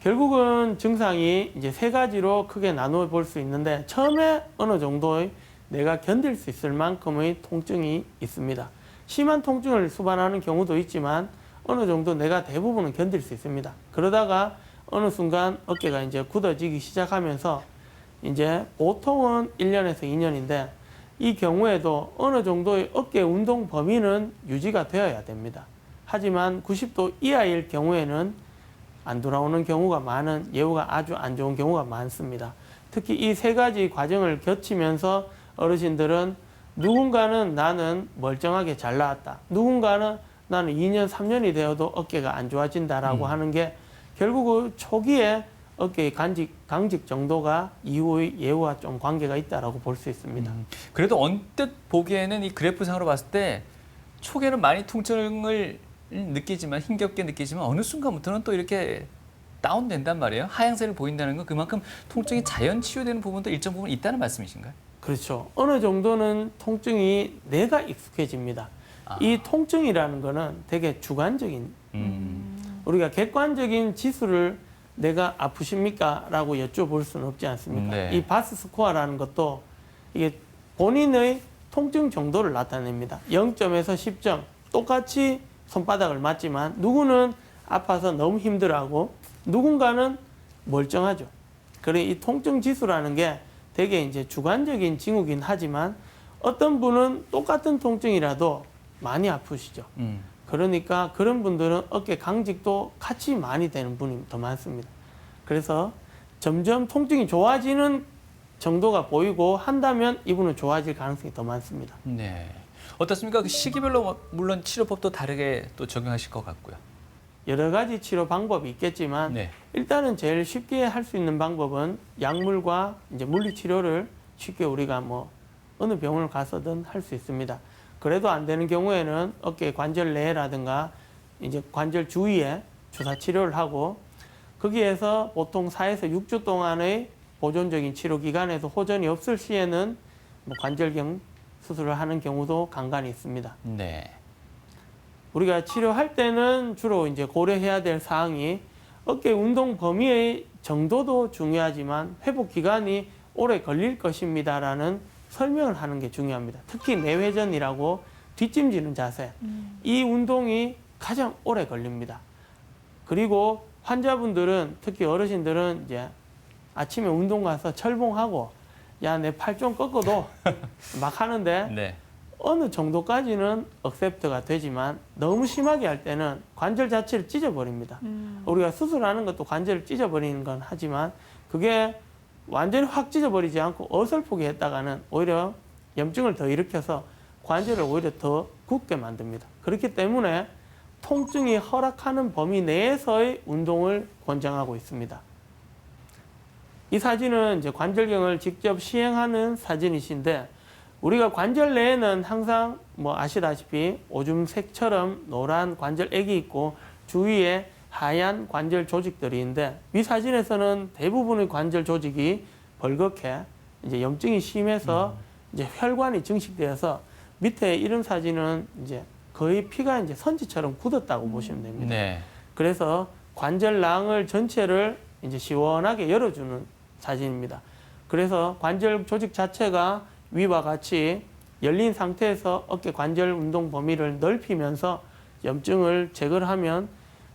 결국은 증상이 이제 세 가지로 크게 나누어 볼 수 있는데 처음에 어느 정도의 내가 견딜 수 있을 만큼의 통증이 있습니다. 심한 통증을 수반하는 경우도 있지만 어느 정도 내가 대부분은 견딜 수 있습니다. 그러다가 어느 순간 어깨가 이제 굳어지기 시작하면서 이제 보통은 1년에서 2년인데 이 경우에도 어느 정도의 어깨 운동 범위는 유지가 되어야 됩니다. 하지만 90도 이하일 경우에는 안 돌아오는 경우가 많은 예후가 아주 안 좋은 경우가 많습니다. 특히 이 세 가지 과정을 거치면서 어르신들은 누군가는 나는 멀쩡하게 잘 나왔다. 누군가는 나는 2년, 3년이 되어도 어깨가 안 좋아진다라고 하는 게 결국 초기에 어깨의 강직 정도가 이후의 예후와 좀 관계가 있다라고 볼 수 있습니다. 그래도 언뜻 보기에는 이 그래프상으로 봤을 때 초기에는 많이 통증을 느끼지만 힘겹게 느끼지만 어느 순간부터는 또 이렇게 다운된단 말이에요. 하향세를 보인다는 건 그만큼 통증이 자연 치유되는 부분도 일정 부분 있다는 말씀이신가요? 그렇죠. 어느 정도는 통증이 내가 익숙해집니다. 이 통증이라는 거는 되게 주관적인 우리가 객관적인 지수를 내가 아프십니까? 라고 여쭤볼 수는 없지 않습니까? 네. 이 바스 스코어라는 것도 이게 본인의 통증 정도를 나타냅니다. 0점에서 10점 똑같이 손바닥을 맞지만 누구는 아파서 너무 힘들어하고 누군가는 멀쩡하죠. 그래 이 통증 지수라는 게 되게 이제 주관적인 징후긴 하지만 어떤 분은 똑같은 통증이라도 많이 아프시죠. 그러니까 그런 분들은 어깨 강직도 같이 많이 되는 분이 더 많습니다. 그래서 점점 통증이 좋아지는 정도가 보이고 한다면 이분은 좋아질 가능성이 더 많습니다. 네. 어떻습니까? 그 시기별로 물론 치료법도 다르게 또 적용하실 것 같고요. 여러 가지 치료 방법이 있겠지만 네. 일단은 제일 쉽게 할 수 있는 방법은 약물과 이제 물리 치료를 쉽게 우리가 뭐 어느 병원을 가서든 할 수 있습니다. 그래도 안 되는 경우에는 어깨 관절 내라든가 이제 관절 주위에 주사 치료를 하고 거기에서 보통 4에서 6주 동안의 보존적인 치료 기간에서 호전이 없을 시에는 뭐 관절경 수술을 하는 경우도 간간히 있습니다. 네. 우리가 치료할 때는 주로 이제 고려해야 될 사항이 어깨 운동 범위의 정도도 중요하지만 회복 기간이 오래 걸릴 것입니다라는 설명을 하는 게 중요합니다. 특히 내회전이라고 뒷짐지는 자세. 이 운동이 가장 오래 걸립니다. 그리고 환자분들은 특히 어르신들은 이제 아침에 운동 가서 철봉하고 야, 내 팔 좀 꺾어도 막 하는데 네. 어느 정도까지는 억셉트가 되지만 너무 심하게 할 때는 관절 자체를 찢어버립니다. 우리가 수술하는 것도 관절을 찢어버리는 건 하지만 그게 완전히 확 찢어버리지 않고 어설프게 했다가는 오히려 염증을 더 일으켜서 관절을 오히려 더 굳게 만듭니다. 그렇기 때문에 통증이 허락하는 범위 내에서의 운동을 권장하고 있습니다. 이 사진은 이제 관절경을 직접 시행하는 사진이신데 우리가 관절 내에는 항상 뭐 아시다시피 오줌색처럼 노란 관절액이 있고 주위에 하얀 관절 조직들이 있는데 이 사진에서는 대부분의 관절 조직이 벌겋게 이제 염증이 심해서 이제 혈관이 증식되어서 밑에 이런 사진은 이제 거의 피가 이제 선지처럼 굳었다고 보시면 됩니다. 네. 그래서 관절낭을 전체를 이제 시원하게 열어주는 사진입니다. 그래서 관절 조직 자체가 위와 같이 열린 상태에서 어깨 관절 운동 범위를 넓히면서 염증을 제거를 하면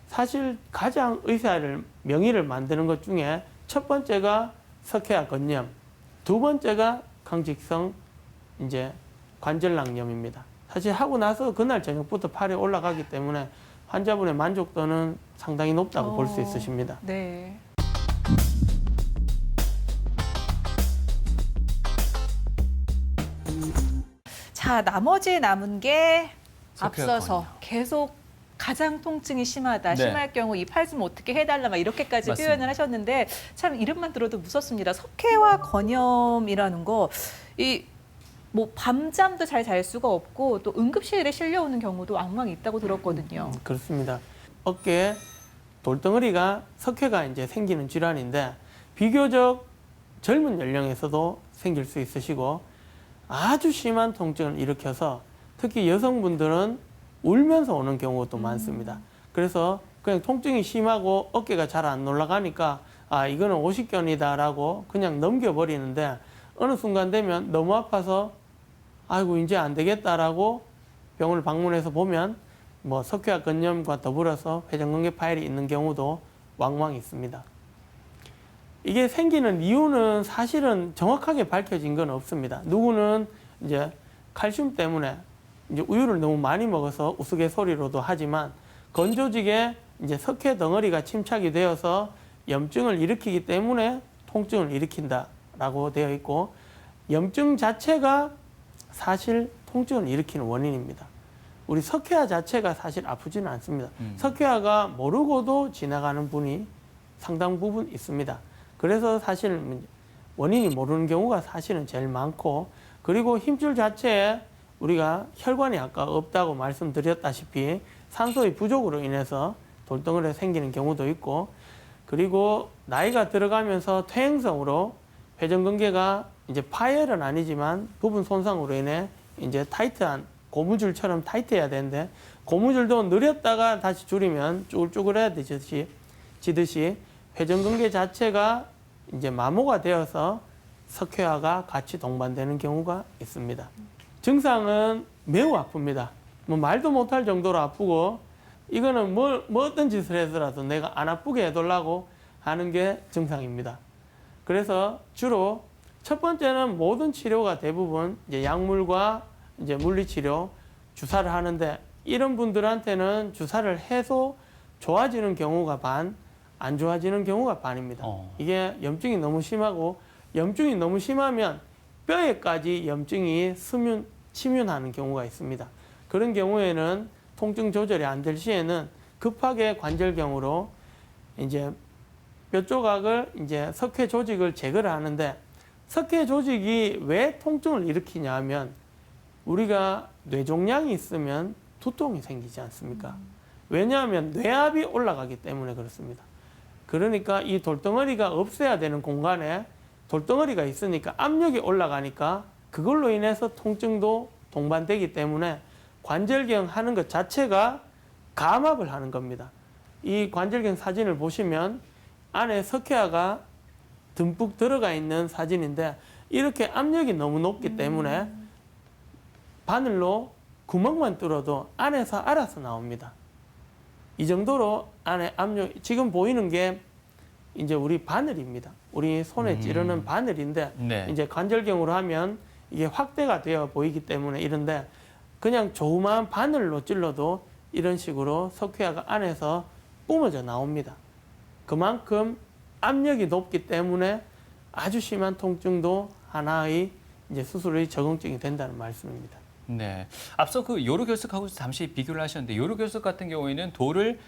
사실 가장 의사를 명의를 만드는 것 중에 첫 번째가 석회화 건염, 두 번째가 강직성 이제 관절낭염입니다. 사실 하고 나서 그날 저녁부터 팔이 올라가기 때문에 환자분의 만족도는 상당히 높다고 볼 수 있으십니다. 네. 자, 나머지 남은 게 석회화 앞서서 건염. 계속 가장 통증이 심하다, 네. 심할 경우 이 팔 좀 어떻게 해달라 막 이렇게까지 맞습니다. 표현을 하셨는데 참 이름만 들어도 무섭습니다. 석회화 건염이라는 거, 이 뭐 밤잠도 잘 잘 수가 없고 또 응급실에 실려오는 경우도 왕왕 있다고 들었거든요. 그렇습니다. 어깨에 돌덩어리가 석회가 이제 생기는 질환인데 비교적 젊은 연령에서도 생길 수 있으시고 아주 심한 통증을 일으켜서 특히 여성분들은 울면서 오는 경우도 많습니다. 그래서 그냥 통증이 심하고 어깨가 잘 안 올라가니까 아 이거는 오십견이다라고 그냥 넘겨버리는데 어느 순간 되면 너무 아파서 아이고 이제 안 되겠다라고 병원을 방문해서 보면 뭐 석회화 건염과 더불어서 회전근개 파열이 있는 경우도 왕왕 있습니다. 이게 생기는 이유는 사실은 정확하게 밝혀진 건 없습니다. 누구는 이제 칼슘 때문에 이제 우유를 너무 많이 먹어서 우스갯소리로도 하지만 건조직에 이제 석회 덩어리가 침착이 되어서 염증을 일으키기 때문에 통증을 일으킨다라고 되어 있고 염증 자체가 사실 통증을 일으키는 원인입니다. 우리 석회화 자체가 사실 아프지는 않습니다. 석회화가 모르고도 지나가는 분이 상당 부분 있습니다. 그래서 사실 원인이 모르는 경우가 사실은 제일 많고 그리고 힘줄 자체에 우리가 혈관이 아까 없다고 말씀드렸다시피 산소의 부족으로 인해서 돌덩어리가 생기는 경우도 있고 그리고 나이가 들어가면서 퇴행성으로 회전근개가 이제 파열은 아니지만 부분 손상으로 인해 이제 타이트한 고무줄처럼 타이트해야 되는데 고무줄도 느렸다가 다시 줄이면 쭈글쭈글해야 지듯이 회전근개 자체가 이제 마모가 되어서 석회화가 같이 동반되는 경우가 있습니다. 증상은 매우 아픕니다. 뭐 말도 못할 정도로 아프고 이거는 뭐 어떤 짓을 해서라도 내가 안 아프게 해달라고 하는 게 증상입니다. 그래서 주로 첫 번째는 모든 치료가 대부분 이제 약물과 이제 물리치료, 주사를 하는데 이런 분들한테는 주사를 해서 좋아지는 경우가 반, 안 좋아지는 경우가 반입니다. 이게 염증이 너무 심하고 염증이 너무 심하면 뼈에까지 염증이 침윤하는 경우가 있습니다. 그런 경우에는 통증 조절이 안 될 시에는 급하게 관절경으로 이제 뼈 조각을 이제 석회 조직을 제거를 하는데 석회 조직이 왜 통증을 일으키냐 하면 우리가 뇌종양이 있으면 두통이 생기지 않습니까? 왜냐하면 뇌압이 올라가기 때문에 그렇습니다. 그러니까 이 돌덩어리가 없애야 되는 공간에 돌덩어리가 있으니까 압력이 올라가니까 그걸로 인해서 통증도 동반되기 때문에 관절경 하는 것 자체가 감압을 하는 겁니다. 이 관절경 사진을 보시면 안에 석회화가 듬뿍 들어가 있는 사진인데 이렇게 압력이 너무 높기 때문에 바늘로 구멍만 뚫어도 안에서 알아서 나옵니다. 이 정도로 안에 압력, 지금 보이는 게 이제 우리 바늘입니다. 우리 손에 찌르는 바늘인데 네. 이제 관절경으로 하면 이게 확대가 되어 보이기 때문에 이런데 그냥 조그마한 바늘로 찔러도 이런 식으로 석회화가 안에서 뿜어져 나옵니다. 그만큼 압력이 높기 때문에 아주 심한 통증도 하나의 이제 수술의 적응증이 된다는 말씀입니다. 네. 앞서 그 요로결석하고 잠시 비교를 하셨는데 요로결석 같은 경우에는 돌을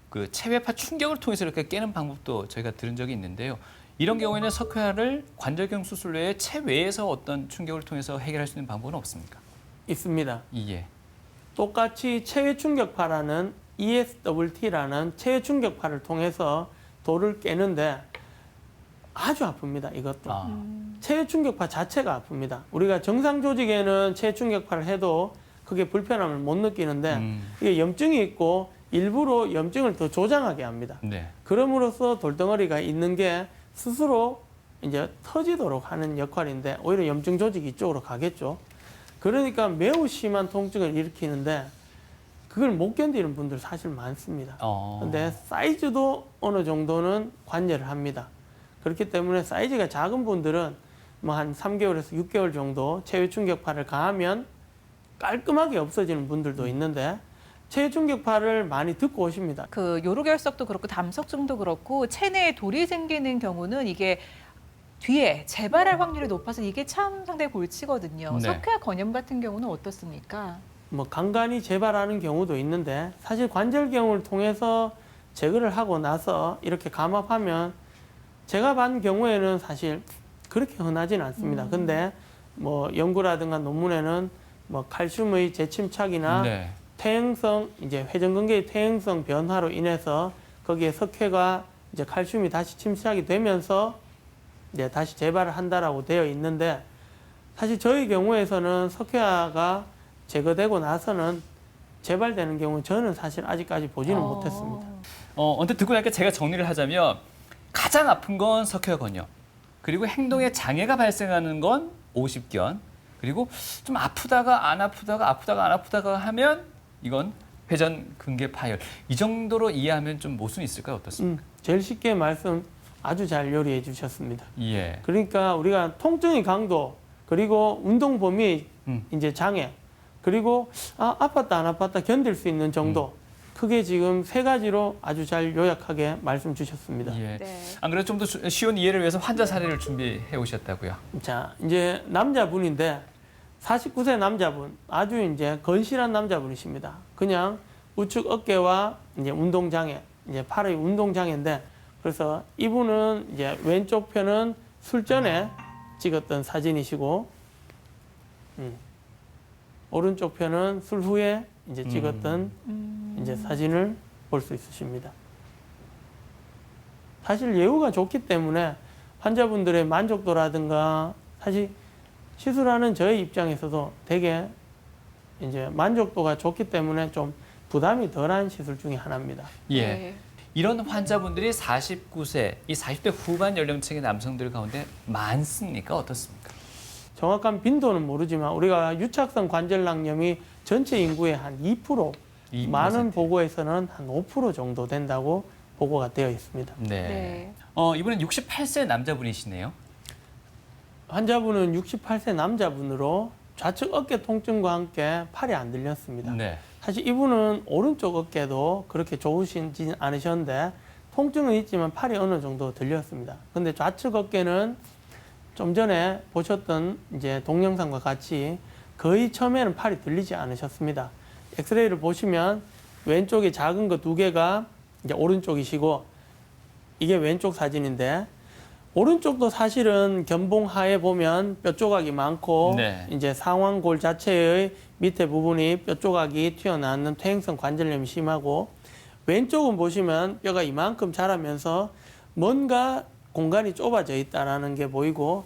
그 체외파 충격을 통해서 이렇게 깨는 방법도 저희가 들은 적이 있는데요. 이런 경우에는 석회화를 관절경 수술 외에 체외에서 어떤 충격을 통해서 해결할 수 있는 방법은 없습니까? 있습니다. 예. 똑같이 체외 충격파라는 ESWT라는 체외 충격파를 통해서 돌을 깨는데 아주 아픕니다. 이것도. 체외 충격파 자체가 아픕니다. 우리가 정상 조직에는 체외 충격파를 해도 그게 불편함을 못 느끼는데 이게 염증이 있고 일부러 염증을 더 조장하게 합니다. 네. 그럼으로써 돌덩어리가 있는 게 스스로 이제 터지도록 하는 역할인데 오히려 염증 조직이 이쪽으로 가겠죠. 그러니까 매우 심한 통증을 일으키는데 그걸 못 견디는 분들 사실 많습니다. 근데 사이즈도 어느 정도는 관여를 합니다. 그렇기 때문에 사이즈가 작은 분들은 뭐 한 3개월에서 6개월 정도 체외 충격파를 가하면 깔끔하게 없어지는 분들도 있는데 체외 충격파를 많이 듣고 오십니다. 그 요로결석도 그렇고 담석증도 그렇고 체내에 돌이 생기는 경우는 뒤에 재발할 확률이 높아서 이게 참 상당히 골치거든요. 네. 석회화 건염 같은 경우는 어떻습니까? 뭐 간간히 재발하는 경우도 있는데 사실 관절경을 통해서 제거를 하고 나서 이렇게 감압하면 제가 본 경우에는 사실 그렇게 흔하진 않습니다. 근데 뭐 연구라든가 논문에는 뭐 칼슘의 재침착이나 네. 퇴행성 이제 회전근개의 퇴행성 변화로 인해서 거기에 석회가 이제 칼슘이 다시 침착이 되면서 이제 다시 재발을 한다라고 되어 있는데 사실 저희 경우에서는 석회화가 제거되고 나서는 재발되는 경우는 저는 사실 아직까지 보지는 못했습니다. 언뜻 듣고 나니까 제가 정리를 하자면 가장 아픈 건 석회화 건염, 그리고 행동에 장애가 발생하는 건 오십견, 그리고 좀 아프다가 안 아프다가 아프다가 안 아프다가 하면 이건 회전근개 파열. 이 정도로 이해하면 좀 모순이 있을까요? 어떻습니까? 제일 쉽게 말씀 아주 잘 요리해 주셨습니다. 예. 그러니까 우리가 통증의 강도 그리고 운동 범위 이제 장애 그리고 아팠다 안 아팠다 견딜 수 있는 정도 크게 지금 세 가지로 아주 잘 요약하게 말씀 주셨습니다. 예. 네. 안 그래도 좀 더 쉬운 이해를 위해서 환자 사례를 준비해 오셨다고요. 자, 이제 남자분인데 49세 남자분 아주 이제 건실한 남자분이십니다. 그냥 우측 어깨와 이제 운동 장애, 이제 팔의 운동 장애인데 그래서 이분은 이제 왼쪽 편은 술 전에 찍었던 사진이시고 오른쪽 편은 술 후에 이제 찍었던 이제 사진을 볼 수 있으십니다. 사실 예후가 좋기 때문에 환자분들의 만족도라든가 사실 시술하는 저희 입장에서도 되게 이제 만족도가 좋기 때문에 좀 부담이 덜한 시술 중에 하나입니다. 예. 네. 이런 환자분들이 49세, 이 40대 후반 연령층의 남성들 가운데 많습니까? 어떻습니까? 정확한 빈도는 모르지만 우리가 유착성 관절낭염이 전체 인구의 한 2%, 2%. 많은 보고에서는 한 5% 정도 된다고 보고가 되어 있습니다. 네. 네. 이분은 68세 남자분이시네요. 환자분은 68세 남자분으로 좌측 어깨 통증과 함께 팔이 안 들렸습니다. 네. 사실 이분은 오른쪽 어깨도 그렇게 좋으시진 않으셨는데 통증은 있지만 팔이 어느 정도 들렸습니다. 근데 좌측 어깨는 좀 전에 보셨던 이제 동영상과 같이 거의 처음에는 팔이 들리지 않으셨습니다. 엑스레이를 보시면 왼쪽에 작은 거 2개가 이제 오른쪽이시고 이게 왼쪽 사진인데 오른쪽도 사실은 견봉하에 보면 뼈 조각이 많고 네. 이제 상완골 자체의 밑에 부분이 뼈 조각이 튀어나오는 퇴행성 관절염이 심하고 왼쪽은 보시면 뼈가 이만큼 자라면서 뭔가 공간이 좁아져 있다는 게 보이고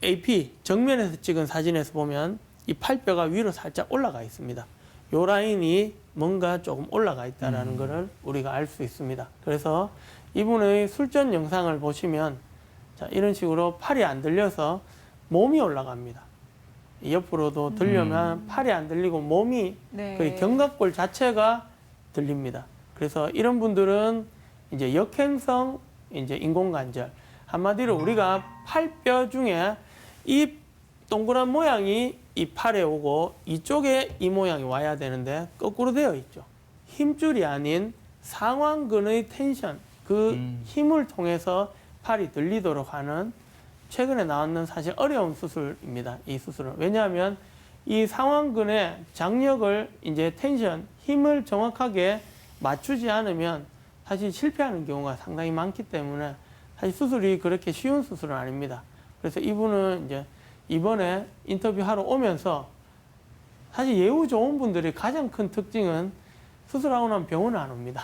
AP 정면에서 찍은 사진에서 보면 이 팔뼈가 위로 살짝 올라가 있습니다. 요 라인이 뭔가 조금 올라가 있다는 것을 우리가 알 수 있습니다. 그래서 이분의 술전 영상을 보시면 자, 이런 식으로 팔이 안 들려서 몸이 올라갑니다. 옆으로도 들려면 팔이 안 들리고 몸이 네. 거의 견갑골 자체가 들립니다. 그래서 이런 분들은 이제 역행성 이제 인공관절 한마디로 우리가 팔뼈 중에 이 동그란 모양이 이 팔에 오고 이쪽에 이 모양이 와야 되는데 거꾸로 되어 있죠. 힘줄이 아닌 상완근의 텐션, 그 힘을 통해서 팔이 들리도록 하는 최근에 나왔는 사실 어려운 수술입니다. 이 수술은. 왜냐하면 이 상완근의 장력을 이제 텐션, 힘을 정확하게 맞추지 않으면 사실 실패하는 경우가 상당히 많기 때문에 사실 수술이 그렇게 쉬운 수술은 아닙니다. 그래서 이분은 이제 이번에 인터뷰하러 오면서 사실 예우 좋은 분들이 가장 큰 특징은 수술하고 나면 병원을 안 옵니다.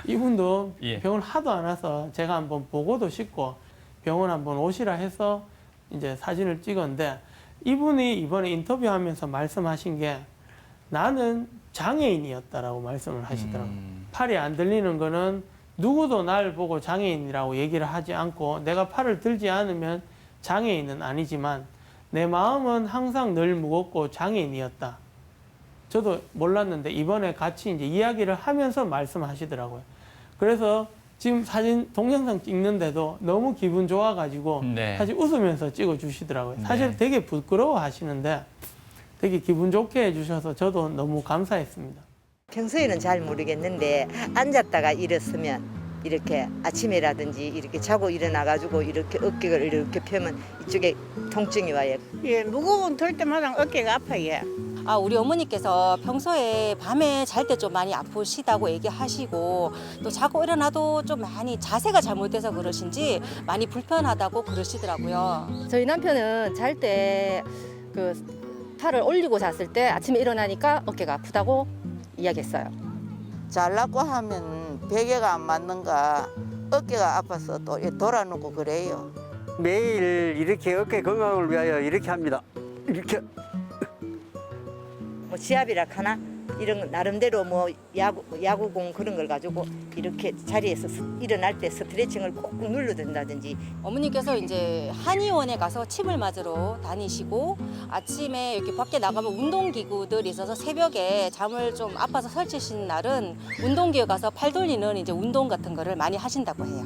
이분도 예. 병원 하도 안 와서 제가 한번 보고도 싶고 병원 한번 오시라 해서 이제 사진을 찍었는데 이분이 이번에 인터뷰하면서 말씀하신 게 나는 장애인이었다라고 말씀을 하시더라고요. 팔이 안 들리는 거는 누구도 날 보고 장애인이라고 얘기를 하지 않고 내가 팔을 들지 않으면 장애인은 아니지만 내 마음은 항상 늘 무겁고 장애인이었다. 저도 몰랐는데 이번에 같이 이제 이야기를 하면서 말씀하시더라고요. 그래서 지금 사진 동영상 찍는데도 너무 기분 좋아가지고 네. 사실 웃으면서 찍어주시더라고요. 네. 사실 되게 부끄러워하시는데 되게 기분 좋게 해주셔서 저도 너무 감사했습니다. 평소에는 잘 모르겠는데 앉았다가 일었으면 이렇게 아침에라든지 이렇게 자고 일어나가지고 이렇게 어깨를 이렇게 펴면 이쪽에 통증이 와요. 예, 무거운 들 때마다 어깨가 아파요. 아, 우리 어머니께서 평소에 밤에 잘 때 좀 많이 아프시다고 얘기하시고 또 자고 일어나도 좀 많이 자세가 잘못돼서 그러신지 많이 불편하다고 그러시더라고요. 저희 남편은 잘 때 그 팔을 올리고 잤을 때 아침에 일어나니까 어깨가 아프다고 이야기했어요. 잘라고 하면 베개가 안 맞는가 어깨가 아파서 또 돌아눕고 그래요. 매일 이렇게 어깨 건강을 위하여 이렇게 합니다. 이렇게. 뭐 시합이라 하나 이런 거 나름대로 뭐 야구공 그런 걸 가지고 이렇게 자리에서 일어날 때 스트레칭을 꼭 눌러준다든지. 어머니께서 이제 한의원에 가서 침을 맞으러 다니시고 아침에 이렇게 밖에 나가면 운동기구들이 있어서 새벽에 잠을 좀 아파서 설치신 날은 운동기구 가서 팔 돌리는 이제 운동 같은 거를 많이 하신다고 해요.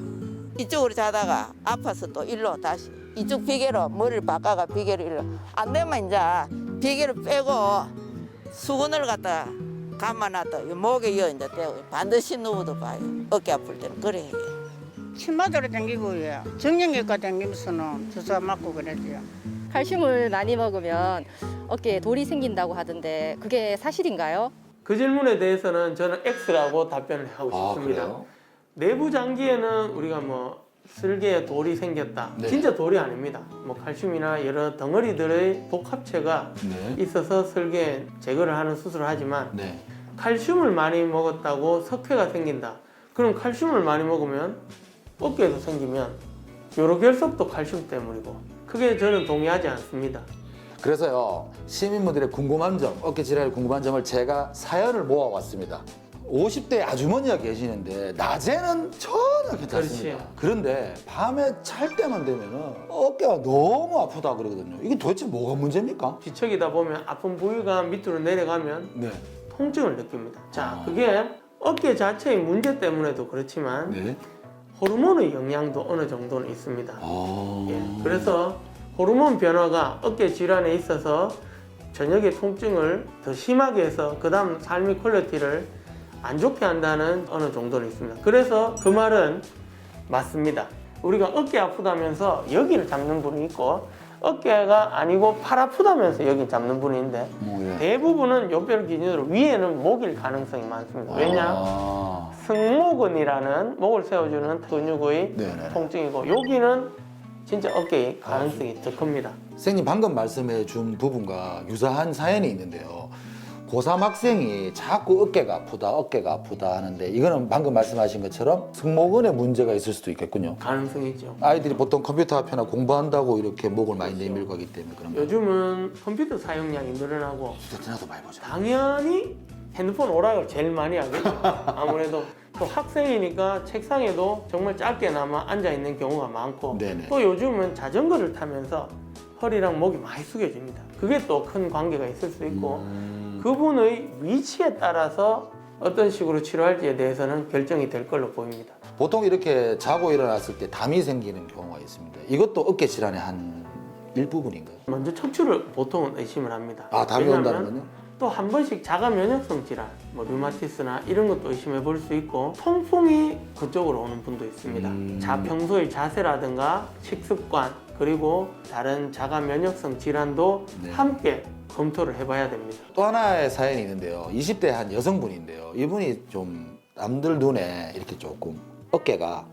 이쪽으로 자다가 아파서 또 일로 다시 이쪽 비계로 머리를 바꿔가 비계로 일로 안 되면 이제 비계를 빼고 수건을 갖다 감아놨다 목에 이어 이제 떼고 반드시 누워도 봐요. 어깨 아플 때는 그래 해요. 침 맞으러 다니고요. 정형외과 다니면서는 주사 맞고 그러죠. 칼슘을 많이 먹으면 어깨에 돌이 생긴다고 하던데 그게 사실인가요? 그 질문에 대해서는 저는 X라고 답변을 하고 싶습니다. 그래요? 내부 장기에는 우리가 뭐 슬개에 돌이 생겼다. 네. 진짜 돌이 아닙니다. 뭐 칼슘이나 여러 덩어리들의 복합체가 네. 있어서 슬개 제거를 하는 수술을 하지만 네. 칼슘을 많이 먹었다고 석회가 생긴다. 그럼 칼슘을 많이 먹으면 어깨에도 생기면 요로 결석도 칼슘 때문이고 그게 저는 동의하지 않습니다. 그래서요, 시민분들의 궁금한 점, 어깨 질환에 궁금한 점을 제가 사연을 모아왔습니다. 50대 아주머니가 계시는데 낮에는 전혀 괜찮습니다. 그렇지. 그런데 밤에 잘 때만 되면은 어깨가 너무 아프다 그러거든요. 이게 도대체 뭐가 문제입니까? 뒤척이다 보면 아픈 부위가 밑으로 내려가면 네. 통증을 느낍니다. 자, 그게 어깨 자체의 문제 때문에도 그렇지만 네. 호르몬의 영향도 어느 정도는 있습니다. 예, 그래서 호르몬 변화가 어깨 질환에 있어서 저녁에 통증을 더 심하게 해서 그 다음 삶의 퀄리티를 안 좋게 한다는 어느 정도는 있습니다. 그래서 그 말은 맞습니다. 우리가 어깨 아프다면서 여기를 잡는 분이 있고 어깨가 아니고 팔 아프다면서 여기 잡는 분이 있는데 예. 대부분은 요뼈를 기준으로 위에는 목일 가능성이 많습니다. 왜냐? 승모근이라는 목을 세워주는 근육의 네네. 통증이고 여기는 진짜 어깨의 가능성이 더 큽니다. 선생님 방금 말씀해 준 부분과 유사한 사연이 있는데요. 고3 학생이 자꾸 어깨가 아프다 하는데 이거는 방금 말씀하신 것처럼 승모근에 문제가 있을 수도 있겠군요. 가능성이 있죠. 아이들이 보통 컴퓨터 앞에나 공부한다고 이렇게 목을 많이 내밀고 하기 때문에 그런 거예요. 요즘은 컴퓨터 사용량이 늘어나고 휴대전화도 많이 보죠. 당연히 핸드폰 오락을 제일 많이 하겠죠. 아무래도 또 학생이니까 책상에도 정말 짧게나마 앉아있는 경우가 많고 네네. 또 요즘은 자전거를 타면서 허리랑 목이 많이 숙여집니다. 그게 또 큰 관계가 있을 수 있고 그분의 위치에 따라서 어떤 식으로 치료할지에 대해서는 결정이 될 걸로 보입니다. 보통 이렇게 자고 일어났을 때 담이 생기는 경우가 있습니다. 이것도 어깨 질환의 한 일부분인가요? 먼저 척추를 보통은 의심을 합니다. 아, 답이 왜냐하면 온다는군요. 또 한 번씩 자가 면역성 질환, 뭐 류마티스나 이런 것도 의심해 볼 수 있고 통풍이 그쪽으로 오는 분도 있습니다. 평소의 자세라든가 식습관 그리고 다른 자가 면역성 질환도 네. 함께 검토를 해봐야 됩니다. 또 하나의 사연이 있는데요. 20대 한 여성분인데요. 이분이 좀 남들 눈에 이렇게 조금 어깨가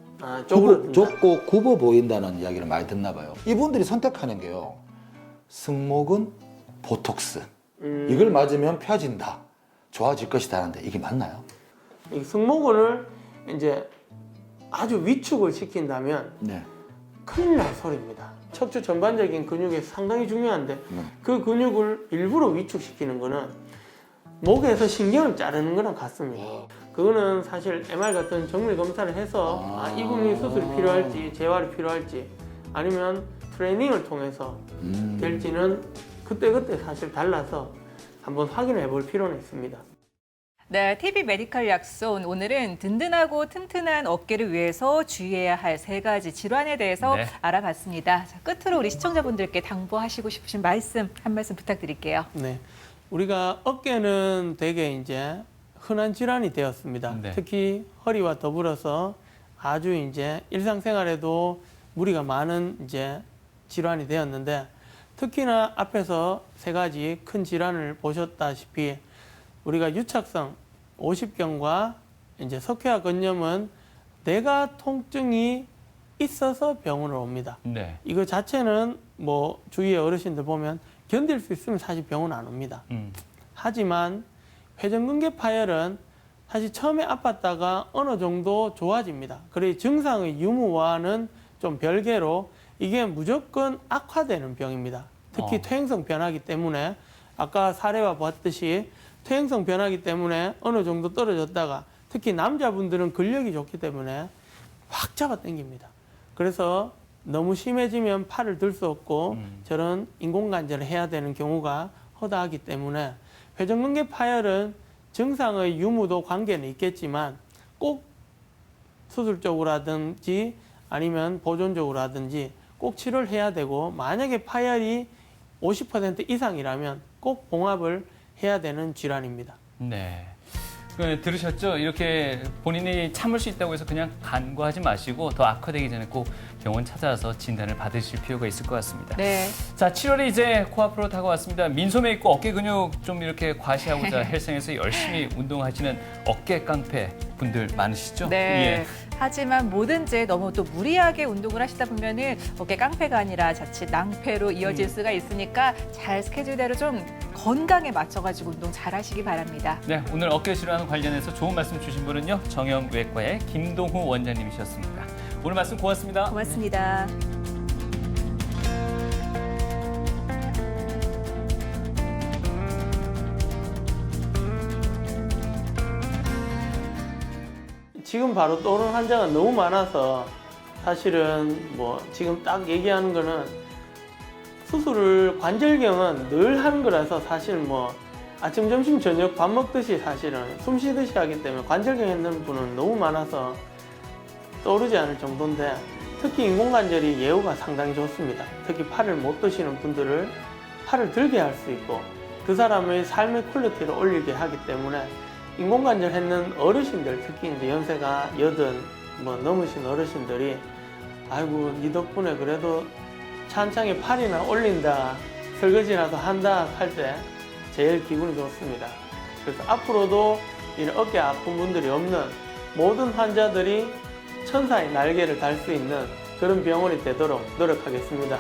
좁고 굽어 보인다는 이야기를 많이 듣나 봐요. 이분들이 선택하는 게요. 승모근 보톡스. 이걸 맞으면 펴진다. 좋아질 것이다 하는데 이게 맞나요? 이 승모근을 이제 아주 위축을 시킨다면 네. 큰일 날 소리입니다. 척추 전반적인 근육이 상당히 중요한데 그 근육을 일부러 위축시키는 거는 목에서 신경을 자르는 거랑 같습니다. 그거는 사실 MR 같은 정밀 검사를 해서 이분이 수술이 필요할지 재활이 필요할지 아니면 트레이닝을 통해서 될지는 그때그때 사실 달라서 한번 확인해 볼 필요는 있습니다. 네, TV 메디컬 약손 오늘은 든든하고 튼튼한 어깨를 위해서 주의해야 할 3가지 질환에 대해서 네. 알아봤습니다. 자, 끝으로 우리 시청자분들께 당부하시고 싶으신 한 말씀 부탁드릴게요. 네, 우리가 어깨는 되게 이제 흔한 질환이 되었습니다. 네. 특히 허리와 더불어서 아주 이제 일상생활에도 무리가 많은 이제 질환이 되었는데 특히나 앞에서 3가지 큰 질환을 보셨다시피 우리가 유착성 50경과 이제 석회화 건염은 내가 통증이 있어서 병원을 옵니다. 네. 이거 자체는 뭐 주위의 어르신들 보면 견딜 수 있으면 사실 병원 안 옵니다. 하지만 회전근개 파열은 사실 처음에 아팠다가 어느 정도 좋아집니다. 그래서 증상의 유무와는 좀 별개로 이게 무조건 악화되는 병입니다. 특히 퇴행성 변화기 때문에 아까 사례와 봤듯이 퇴행성 변화기 때문에 어느 정도 떨어졌다가 특히 남자분들은 근력이 좋기 때문에 확 잡아 당깁니다. 그래서 너무 심해지면 팔을 들 수 없고 저런 인공관절을 해야 되는 경우가 허다하기 때문에 회전근개 파열은 증상의 유무도 관계는 있겠지만 꼭 수술적으로라든지 아니면 보존적으로라든지 꼭 치료를 해야 되고 만약에 파열이 50% 이상이라면 꼭 봉합을 해야 되는 질환입니다. 네. 들으셨죠? 이렇게 본인이 참을 수 있다고 해서 그냥 간과하지 마시고 더 악화되기 전에 꼭 병원 찾아서 진단을 받으실 필요가 있을 것 같습니다. 네. 자, 7월이 이제 코앞으로 다가왔습니다. 민소매 있고 어깨 근육 좀 이렇게 과시하고자 헬스장에서 열심히 운동하시는 어깨 깡패 분들 많으시죠? 네. 예. 하지만 뭐든지 너무 또 무리하게 운동을 하시다 보면은 어깨 깡패가 아니라 자칫 낭패로 이어질 수가 있으니까 잘 스케줄대로 좀 건강에 맞춰가지고 운동 잘 하시기 바랍니다. 네, 오늘 어깨 질환 관련해서 좋은 말씀 주신 분은요. 정형외과의 김동후 원장님이셨습니다. 오늘 말씀 고맙습니다. 고맙습니다. 지금 바로 떠오르는 환자가 너무 많아서 사실은 뭐 지금 딱 얘기하는 거는 수술을 관절경은 늘 하는 거라서 사실 뭐 아침, 점심, 저녁 밥 먹듯이 사실은 숨 쉬듯이 하기 때문에 관절경 있는 분은 너무 많아서 떠오르지 않을 정도인데 특히 인공관절이 예후가 상당히 좋습니다. 특히 팔을 못 드시는 분들을 팔을 들게 할 수 있고 그 사람의 삶의 퀄리티를 올리게 하기 때문에 인공관절 했는 어르신들 특히 이제 연세가 80 뭐 넘으신 어르신들이 아이고 니 덕분에 그래도 찬창에 팔이나 올린다 설거지라도 한다 할 때 제일 기분이 좋습니다. 그래서 앞으로도 이런 어깨 아픈 분들이 없는 모든 환자들이 천사의 날개를 달 수 있는 그런 병원이 되도록 노력하겠습니다.